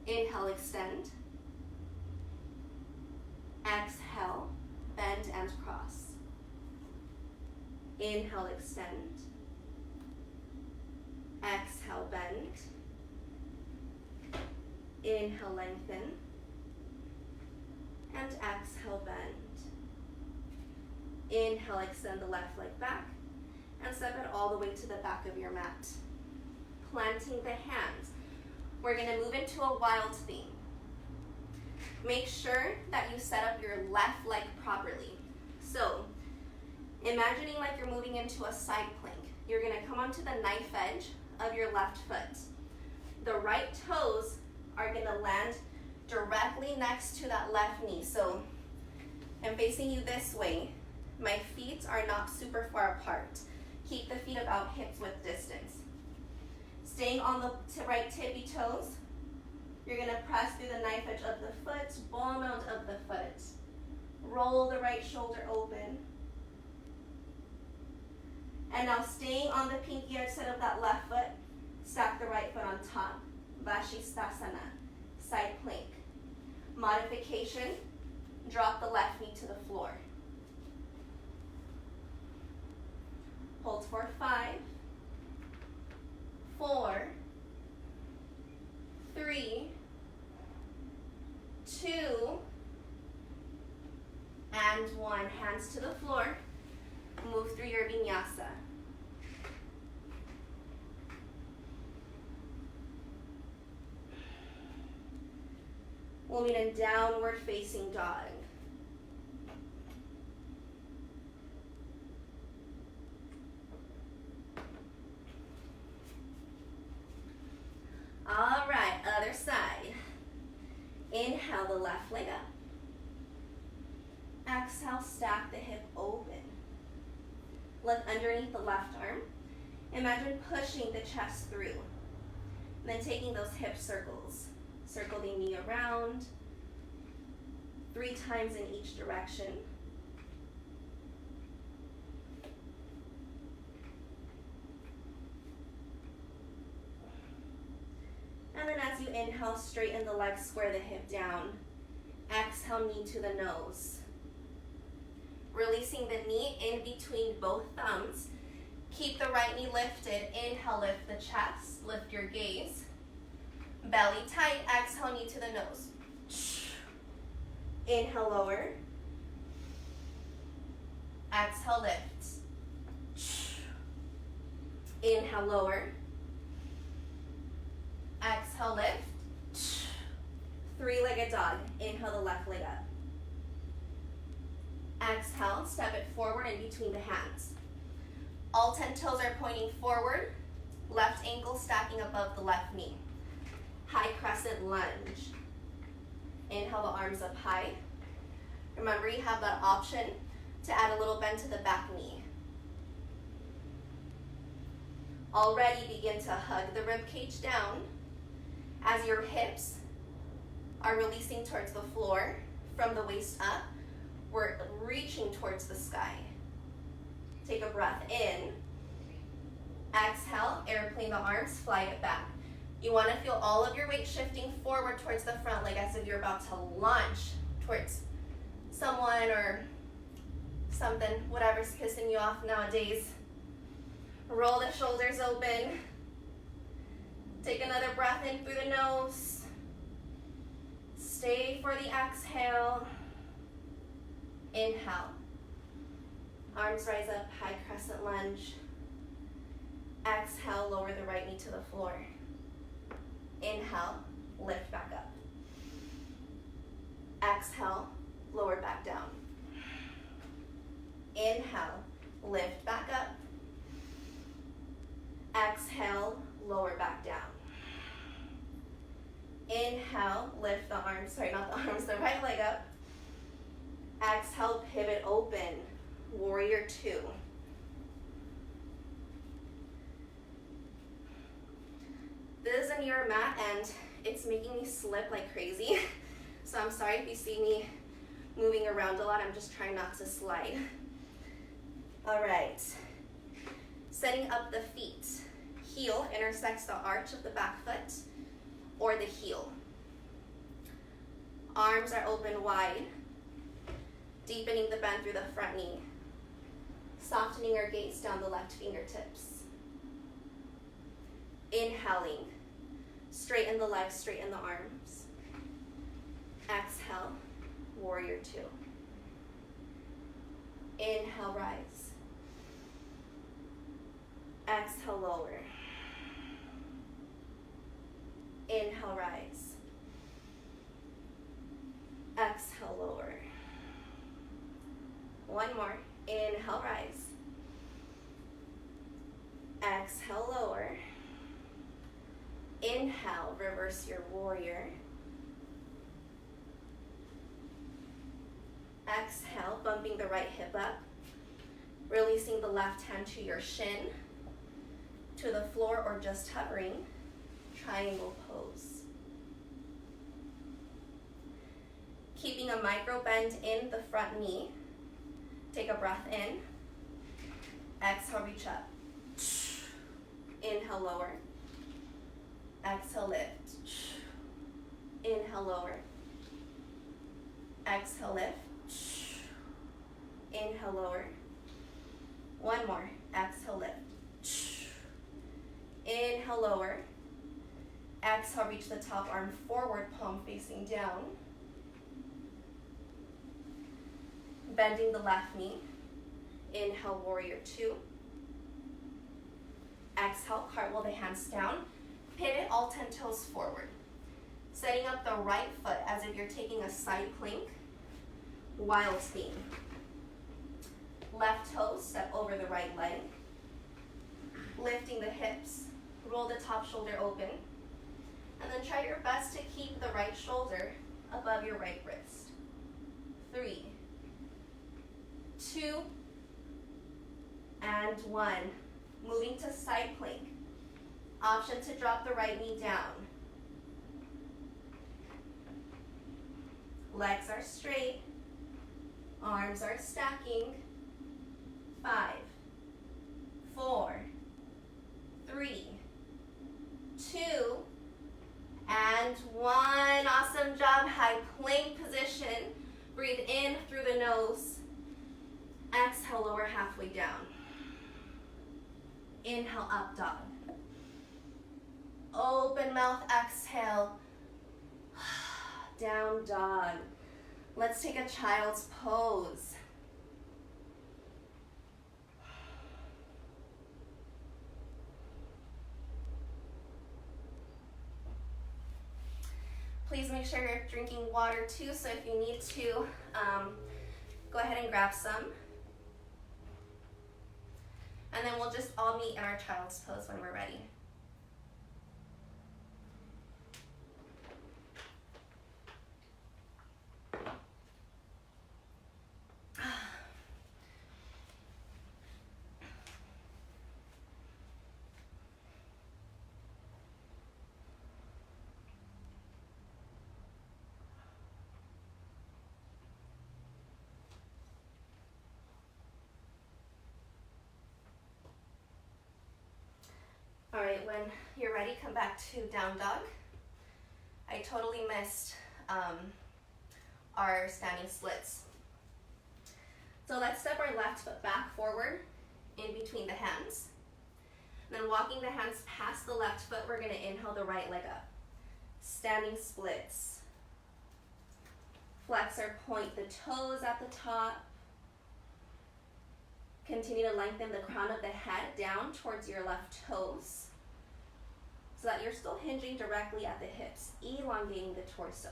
Inhale, extend. Exhale, bend and cross. Inhale, extend. Exhale, bend. Inhale, lengthen. And exhale, bend. Inhale, extend the left leg back. And step it all the way to the back of your mat. Planting the hands. We're going to move into a wild thing. Make sure that you set up your left leg properly. So, imagining like you're moving into a side plank. You're going to come onto the knife edge of your left foot. The right toes are going to land directly next to that left knee. So, I'm facing you this way. My feet are not super far apart. Keep the feet about hips width distance. Staying on the right tippy toes, you're going to press through the knife edge of the foot, ball mount of the foot. Roll the right shoulder open. And now staying on the pinky edge side of that left foot, stack the right foot on top. Vashisthasana, side plank. Modification, drop the left knee to the floor. Hold for 5, 4, 3, 2, and 1. Hands to the floor. Move through your vinyasa. We'll meet in downward facing dog. All right, other side. Inhale the left leg up. Exhale, stack the hip open. Look underneath the left arm. Imagine pushing the chest through. And then taking those hip circles. Circle the knee around. 3 times in each direction. And then as you inhale, straighten the legs, square the hip down. Exhale, knee to the nose. Releasing the knee in between both thumbs. Keep the right knee lifted. Inhale, lift the chest, lift your gaze. Belly tight, exhale, knee to the nose. Inhale, lower. Exhale, lift. Inhale, lower. Exhale, lift. 3-legged dog. Inhale the left leg up. Exhale, step it forward in between the hands. All 10 toes are pointing forward. Left ankle stacking above the left knee. High crescent lunge. Inhale the arms up high. Remember, you have that option to add a little bend to the back knee. Already begin to hug the rib cage down as your hips are releasing towards the floor from the waist up. We're reaching towards the sky. Take a breath in. Exhale, airplane the arms, fly it back. You want to feel all of your weight shifting forward towards the front leg as if you're about to launch towards someone or something, whatever's pissing you off nowadays. Roll the shoulders open. Take another breath in through the nose. Stay for the exhale. Inhale. Arms rise up, high crescent lunge. Exhale, lower the right knee to the floor. Inhale, lift back up. Exhale, lower back down. Inhale, lift back up. Exhale, lower back down. Inhale, lift the arms, sorry, not the arms, the right leg up. Exhale, pivot open, warrior two. This is a newer mat and it's making me slip like crazy. So I'm sorry if you see me moving around a lot, I'm just trying not to slide. All right, setting up the feet. Heel intersects the arch of the back foot or the heel. Arms are open wide, deepening the bend through the front knee, softening our gaze down the left fingertips. Inhaling, straighten the legs, straighten the arms. Exhale, warrior two. Inhale, rise. Exhale, lower. Inhale, rise. Exhale, lower. One more. Inhale, rise. Exhale, lower. Inhale, reverse your warrior. Exhale, bumping the right hip up. Releasing the left hand to your shin, to the floor, or just hovering. Triangle pose. Keeping a micro bend in the front knee. Take a breath in. Exhale, reach up. Inhale, lower. Exhale, lift. Inhale, lower. Exhale, lift. Inhale, lower. One more. Exhale, lift. Inhale, lower. Exhale, reach the top arm forward, palm facing down. Bending the left knee. Inhale, warrior two. Exhale, cartwheel the hands down. Pivot all 10 toes forward. Setting up the right foot as if you're taking a side plank. Wild theme. Left toe, step over the right leg. Lifting the hips. Roll the top shoulder open. And then try your best to keep the right shoulder above your right wrist. 3, 2, and 1. Moving to side plank. Option to drop the right knee down. Legs are straight. Arms are stacking. 5, 4, 3, 2, and 1. Awesome job. High plank position. Breathe in through the nose. Exhale, lower halfway down. Inhale, up dog. Open mouth, exhale. Down dog. Let's take a child's pose. Please make sure you're drinking water too, so if you need to, go ahead and grab some. And then we'll just all meet in our child's pose when we're ready. All right, when you're ready, come back to down dog. I totally missed our standing splits. So let's step our left foot back forward in between the hands. Then walking the hands past the left foot, we're gonna inhale the right leg up. Standing splits. Flex or point the toes at the top. Continue to lengthen the crown of the head down towards your left toes so that you're still hinging directly at the hips, elongating the torso.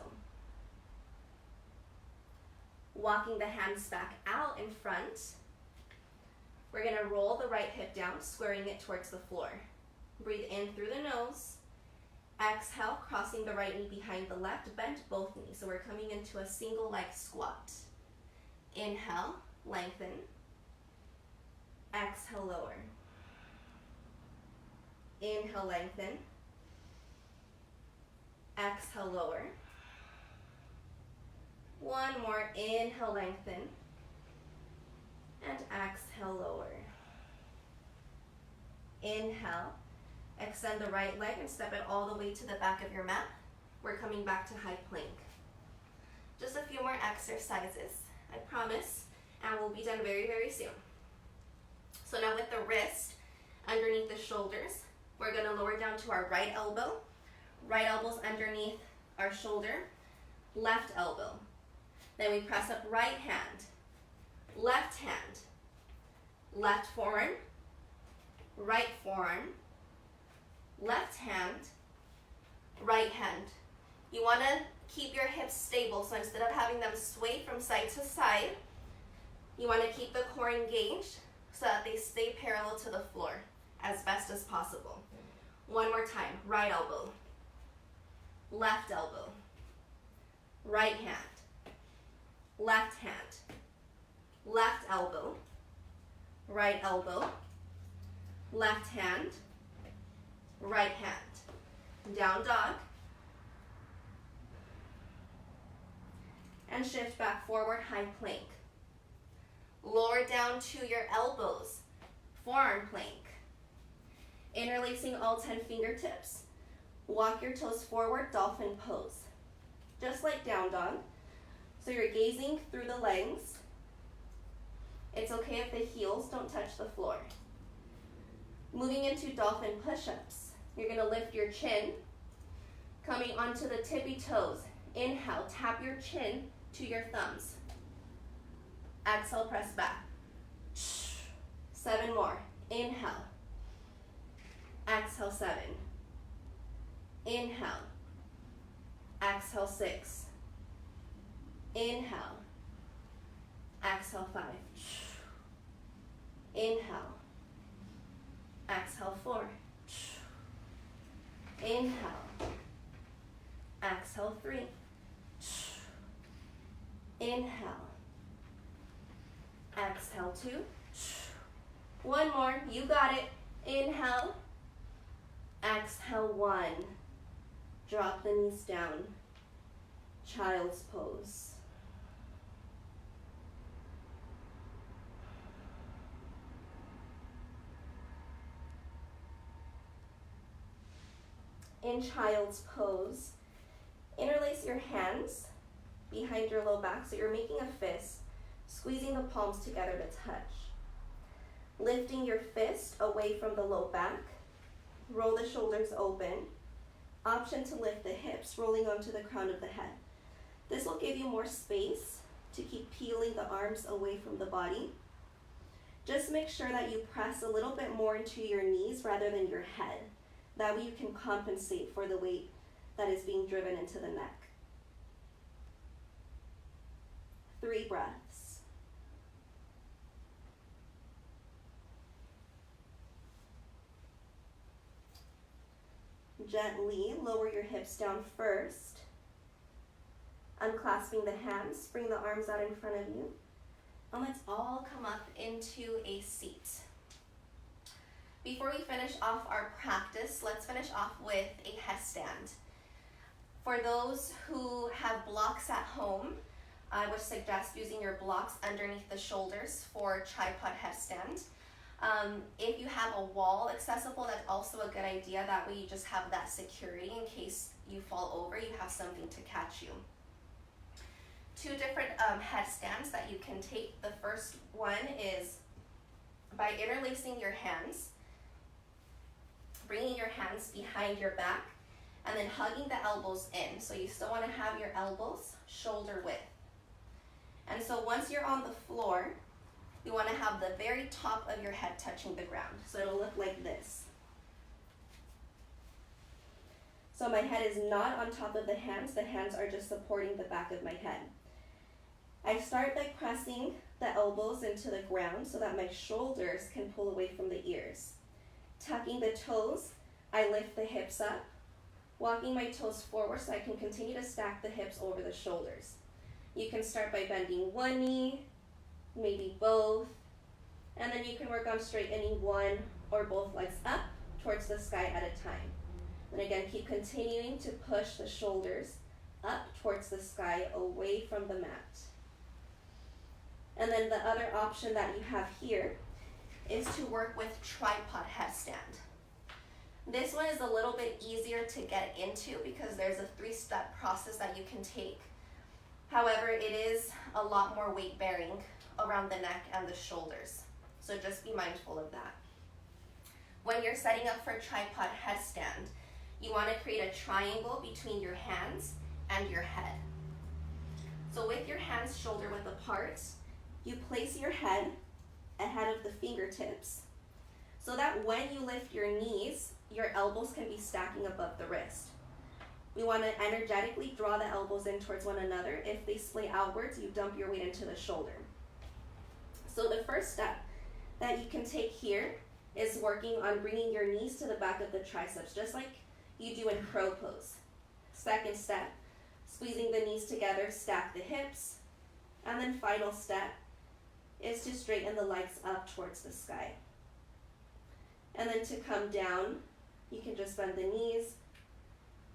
Walking the hands back out in front. We're gonna roll the right hip down, squaring it towards the floor. Breathe in through the nose. Exhale, crossing the right knee behind the left, bend both knees. So we're coming into a single leg squat. Inhale, lengthen. Exhale, lower. Inhale, lengthen. Exhale, lower. One more, inhale, lengthen. And exhale, lower. Inhale, extend the right leg and step it all the way to the back of your mat. We're coming back to high plank. Just a few more exercises, I promise, and we'll be done very, very soon. So now with the wrist underneath the shoulders, we're gonna lower down to our right elbow. Right elbow's underneath our shoulder, left elbow. Then we press up right hand, left forearm, right forearm, left hand, right hand. You wanna keep your hips stable, so instead of having them sway from side to side, you wanna keep the core engaged so that they stay parallel to the floor as best as possible. One more time, right elbow, left elbow, right hand, left elbow, right elbow, left hand, right hand. Down dog. And shift back forward, high plank. Lower down to your elbows, forearm plank. Interlacing all 10 fingertips. Walk your toes forward, dolphin pose. Just like down dog. So you're gazing through the legs. It's okay if the heels don't touch the floor. Moving into dolphin push-ups. You're gonna lift your chin, coming onto the tippy toes. Inhale, tap your chin to your thumbs. Exhale, press back. 7 more. Inhale. Exhale, 7. Inhale. Exhale, 6. Inhale. Exhale, 5. Inhale. Exhale, 4. Inhale. Exhale, 3. Inhale. Exhale, 2. One more, you got it. Inhale. Exhale, 1. Drop the knees down. Child's pose. In child's pose, interlace your hands behind your low back so you're making a fist, squeezing the palms together to touch. Lifting your fist away from the low back, roll the shoulders open. Option to lift the hips, rolling onto the crown of the head. This will give you more space to keep peeling the arms away from the body. Just make sure that you press a little bit more into your knees rather than your head. That way you can compensate for the weight that is being driven into the neck. 3 breaths. Gently lower your hips down first. Unclasping the hands, bring the arms out in front of you. And let's all come up into a seat. Before we finish off our practice, let's finish off with a headstand. For those who have blocks at home, I would suggest using your blocks underneath the shoulders for tripod headstand. If you have a wall accessible, that's also a good idea. That way you just have that security in case you fall over, you have something to catch you. Two different headstands that you can take. The first one is by interlacing your hands, bringing your hands behind your back, and then hugging the elbows in. So you still want to have your elbows shoulder width. And so once you're on the floor, you want to have the very top of your head touching the ground. So it'll look like this. So my head is not on top of the hands are just supporting the back of my head. I start by pressing the elbows into the ground so that my shoulders can pull away from the ears. Tucking the toes, I lift the hips up, walking my toes forward so I can continue to stack the hips over the shoulders. You can start by bending one knee, maybe both, and then you can work on straightening one or both legs up towards the sky at a time. And again, keep continuing to push the shoulders up towards the sky, away from the mat. And then the other option that you have here is to work with tripod headstand. This one is a little bit easier to get into because there's a 3-step process that you can take. However, it is a lot more weight bearing around the neck and the shoulders. So just be mindful of that. When you're setting up for tripod headstand, you want to create a triangle between your hands and your head. So with your hands shoulder width apart, you place your head ahead of the fingertips so that when you lift your knees, your elbows can be stacking above the wrist. We want to energetically draw the elbows in towards one another. If they splay outwards, you dump your weight into the shoulder. So the first step that you can take here is working on bringing your knees to the back of the triceps, just like you do in crow pose. Second step, squeezing the knees together, stack the hips. And then final step is to straighten the legs up towards the sky. And then to come down, you can just bend the knees,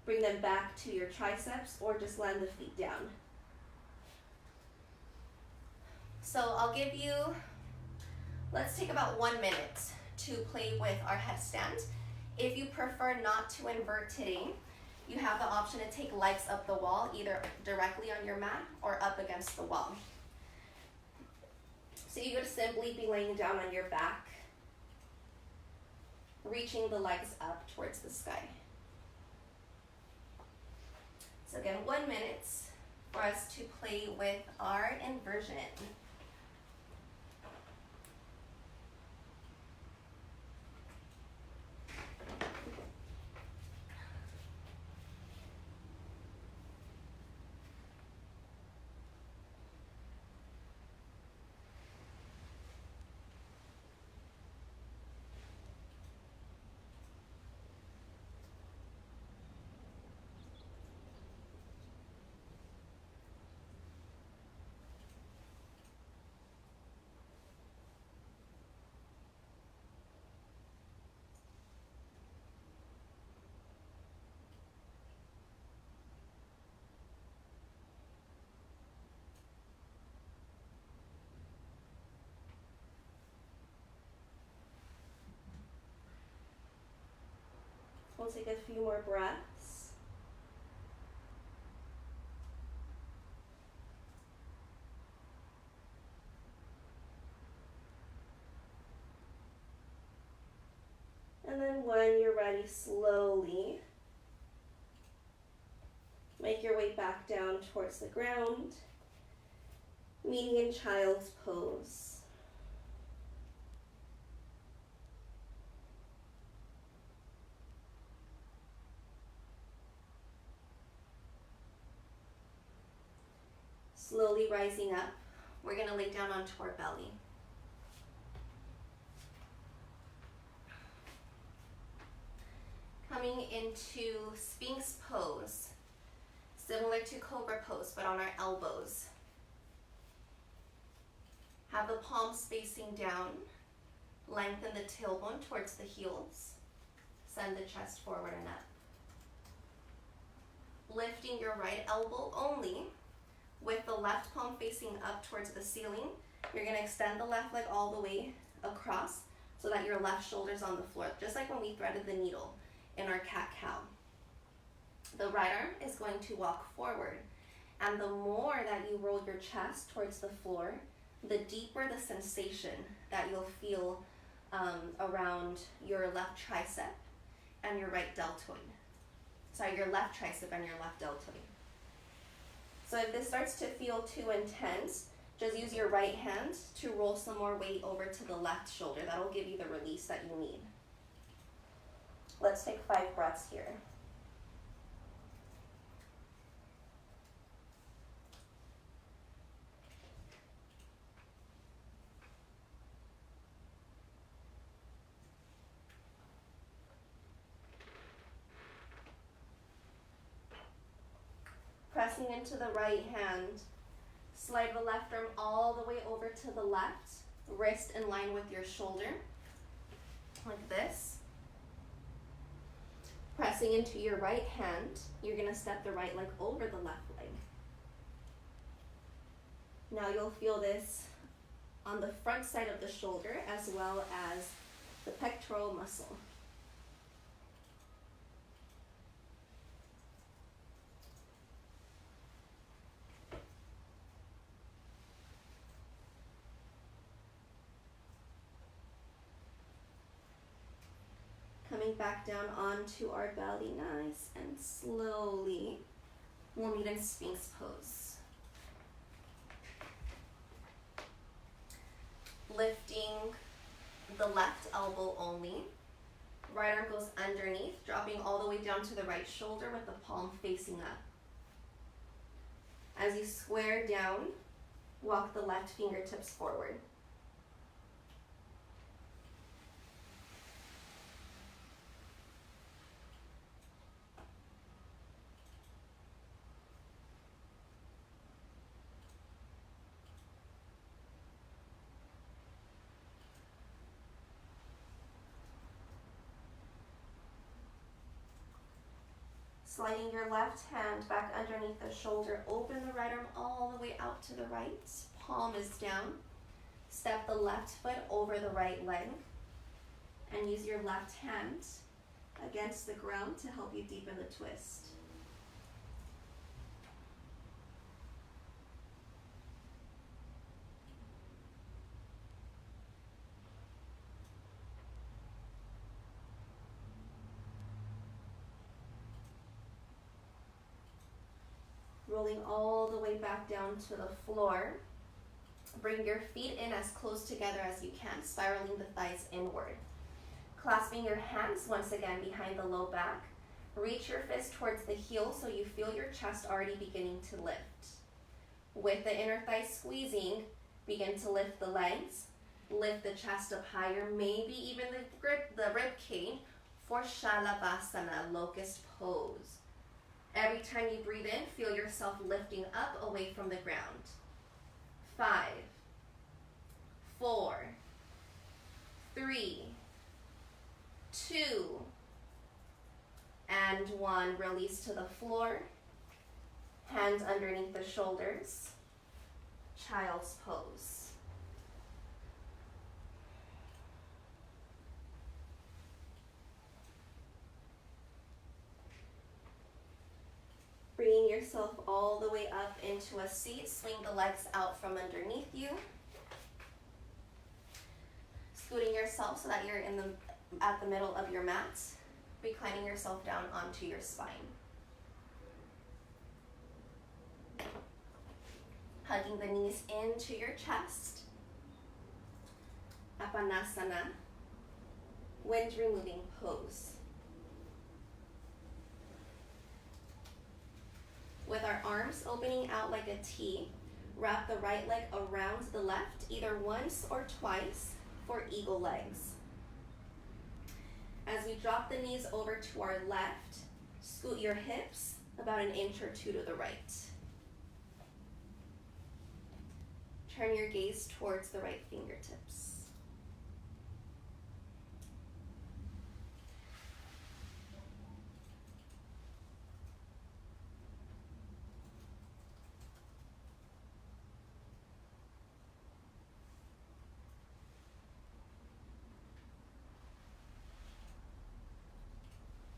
bring them back to your triceps, or just land the feet down. So I'll give you, let's take about 1 minute to play with our headstand. If you prefer not to invert today, you have the option to take legs up the wall, either directly on your mat or up against the wall. So you would simply be laying down on your back, reaching the legs up towards the sky. So again, 1 minute for us to play with our inversion. We'll take a few more breaths. And then when you're ready, slowly make your way back down towards the ground, meeting in child's pose. Slowly rising up, we're going to lay down onto our belly. Coming into Sphinx pose, similar to Cobra pose, but on our elbows. Have the palms facing down, lengthen the tailbone towards the heels, send the chest forward and up. Lifting your right elbow only, with the left palm facing up towards the ceiling. You're going to extend the left leg all the way across so that your left shoulder's on the floor, just like when we threaded the needle in our cat-cow. The right arm is going to walk forward, and the more that you roll your chest towards the floor, the deeper the sensation that you'll feel around your left tricep and your right deltoid. Sorry, your left tricep and your left deltoid. So if this starts to feel too intense, just use your right hand to roll some more weight over to the left shoulder. That'll give you the release that you need. Let's take 5 breaths here. Pressing into the right hand, slide the left arm all the way over to the left, wrist in line with your shoulder, like this. Pressing into your right hand, you're gonna step the right leg over the left leg. Now you'll feel this on the front side of the shoulder as well as the pectoral muscle. Coming back down onto our belly, nice and slowly, we'll meet in Sphinx pose. Lifting the left elbow only. Right arm goes underneath, dropping all the way down to the right shoulder with the palm facing up. As you square down, walk the left fingertips forward. Sliding your left hand back underneath the shoulder, open the right arm all the way out to the right, palm is down. Step the left foot over the right leg and use your left hand against the ground to help you deepen the twist. Rolling all the way back down to the floor. Bring your feet in as close together as you can, spiraling the thighs inward. Clasping your hands once again behind the low back. Reach your fist towards the heel so you feel your chest already beginning to lift. With the inner thigh squeezing, begin to lift the legs. Lift the chest up higher, maybe even the rib cage for Shalabhasana, locust pose. Every time you breathe in, feel yourself lifting up away from the ground. 5, 4, 3, 2, and 1. Release to the floor. Hands underneath the shoulders. Child's pose. Bringing yourself all the way up into a seat, swing the legs out from underneath you. Scooting yourself so that you're at the middle of your mat, reclining yourself down onto your spine. Hugging the knees into your chest. Apanasana, wind removing pose. With our arms opening out like a T, wrap the right leg around the left, either once or twice for eagle legs. As we drop the knees over to our left, scoot your hips about an inch or two to the right. Turn your gaze towards the right fingertips.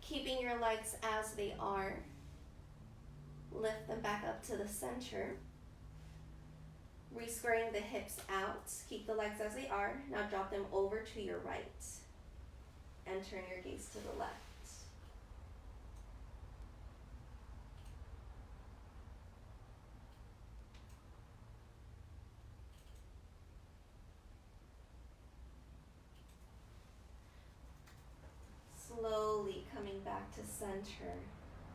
Keeping your legs as they are, lift them back up to the center. Re-squaring the hips out, keep the legs as they are. Now drop them over to your right and turn your gaze to the left. Slowly coming back to center,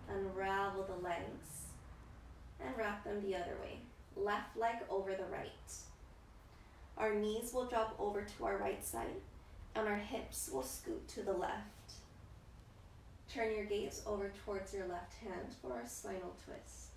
unravel the legs and wrap them the other way. Left leg over the right. Our knees will drop over to our right side and our hips will scoot to the left. Turn your gaze over towards your left hand for our spinal twist.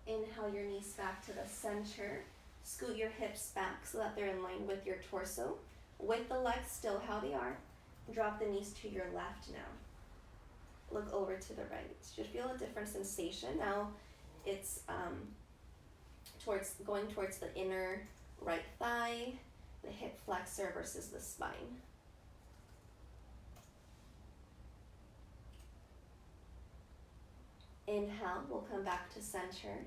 Inhale your knees back to the center. Scoot your hips back so that they're in line with your torso. With the legs still how they are, drop the knees to your left now. Look over to the right. You should feel a different sensation. Now it's going towards the inner right thigh, the hip flexor versus the spine. Inhale, we'll come back to center.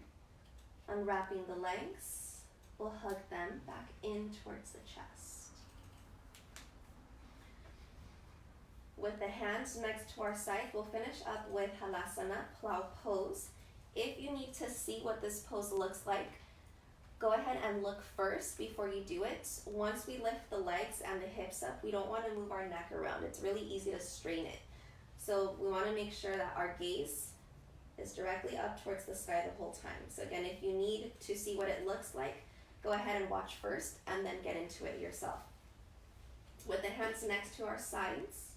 Unwrapping the legs, we'll hug them back in towards the chest. With the hands next to our side, we'll finish up with Halasana, plow pose. If you need to see what this pose looks like, go ahead and look first before you do it. Once we lift the legs and the hips up, we don't want to move our neck around. It's really easy to strain it. So we want to make sure that our gaze is directly up towards the sky the whole time. So again, if you need to see what it looks like, go ahead and watch first and then get into it yourself. With the hands next to our sides,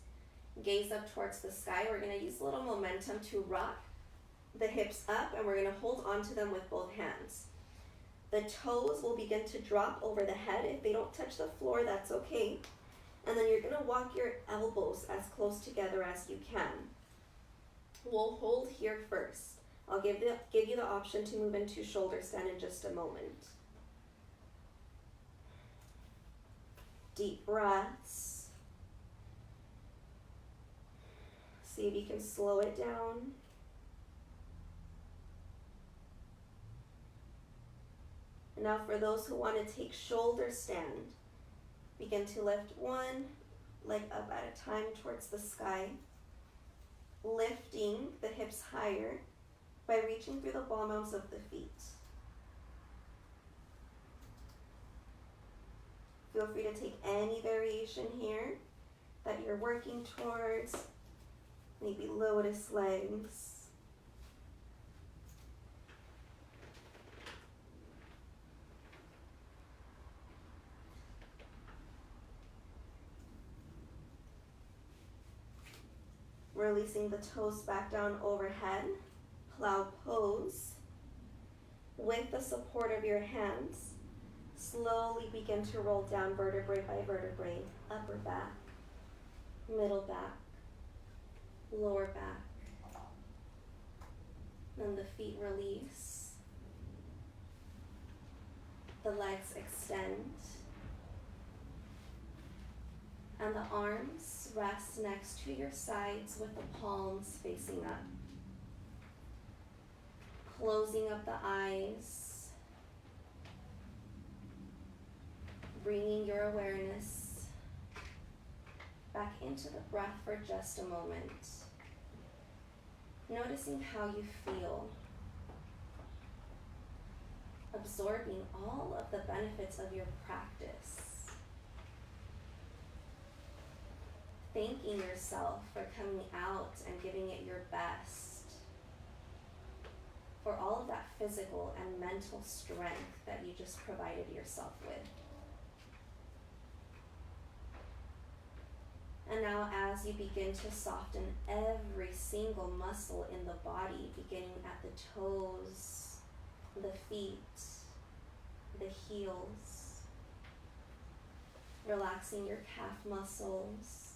gaze up towards the sky. We're going to use a little momentum to rock the hips up, and we're going to hold onto them with both hands. The toes will begin to drop over the head. If they don't touch the floor, that's okay. And then you're going to walk your elbows as close together as you can. We'll hold here first. I'll give you the option to move into shoulder stand in just a moment. Deep breaths. See if you can slow it down. And now for those who want to take shoulder stand, begin to lift one leg up at a time towards the sky. Lifting the hips higher by reaching through the ball mounds of the feet. Feel free to take any variation here that you're working towards, maybe lotus legs. Releasing the toes back down overhead, plow pose. With the support of your hands, slowly begin to roll down vertebrae by vertebrae, upper back, middle back, lower back. Then the feet release. The legs extend. And the arms rest next to your sides with the palms facing up. Closing up the eyes. Bringing your awareness back into the breath for just a moment. Noticing how you feel. Absorbing all of the benefits of your practice. Thanking yourself for coming out and giving it your best. For all of that physical and mental strength that you just provided yourself with. And now as you begin to soften every single muscle in the body, beginning at the toes, the feet, the heels, Relaxing your calf muscles,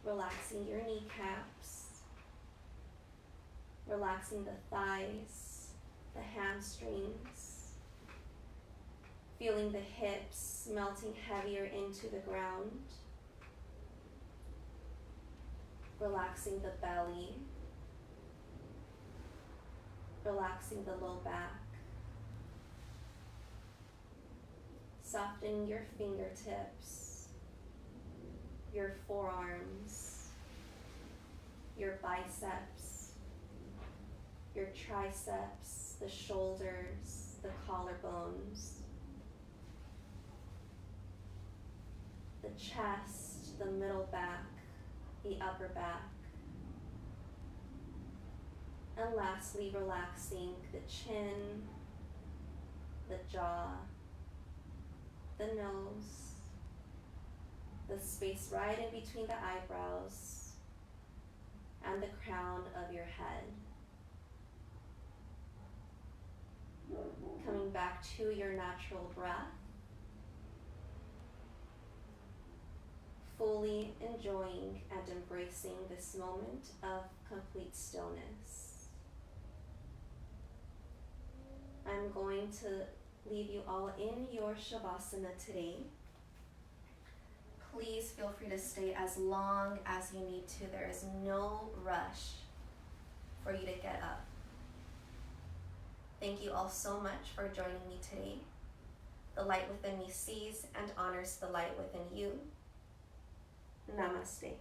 relaxing your kneecaps, relaxing the thighs, the hamstrings, feeling the hips melting heavier into the ground, relaxing the belly, relaxing the low back, softening your fingertips, your forearms, your biceps, your triceps, the shoulders, the collarbones, the chest, the middle back, the upper back, and lastly, relaxing the chin, the jaw, the nose, the space right in between the eyebrows, and the crown of your head. Coming back to your natural breath, fully enjoying and embracing this moment of complete stillness. I'm going to leave you all in your Shavasana today. Please feel free to stay as long as you need to. There is no rush for you to get up. Thank you all so much for joining me today. The light within me sees and honors the light within you. Namaste.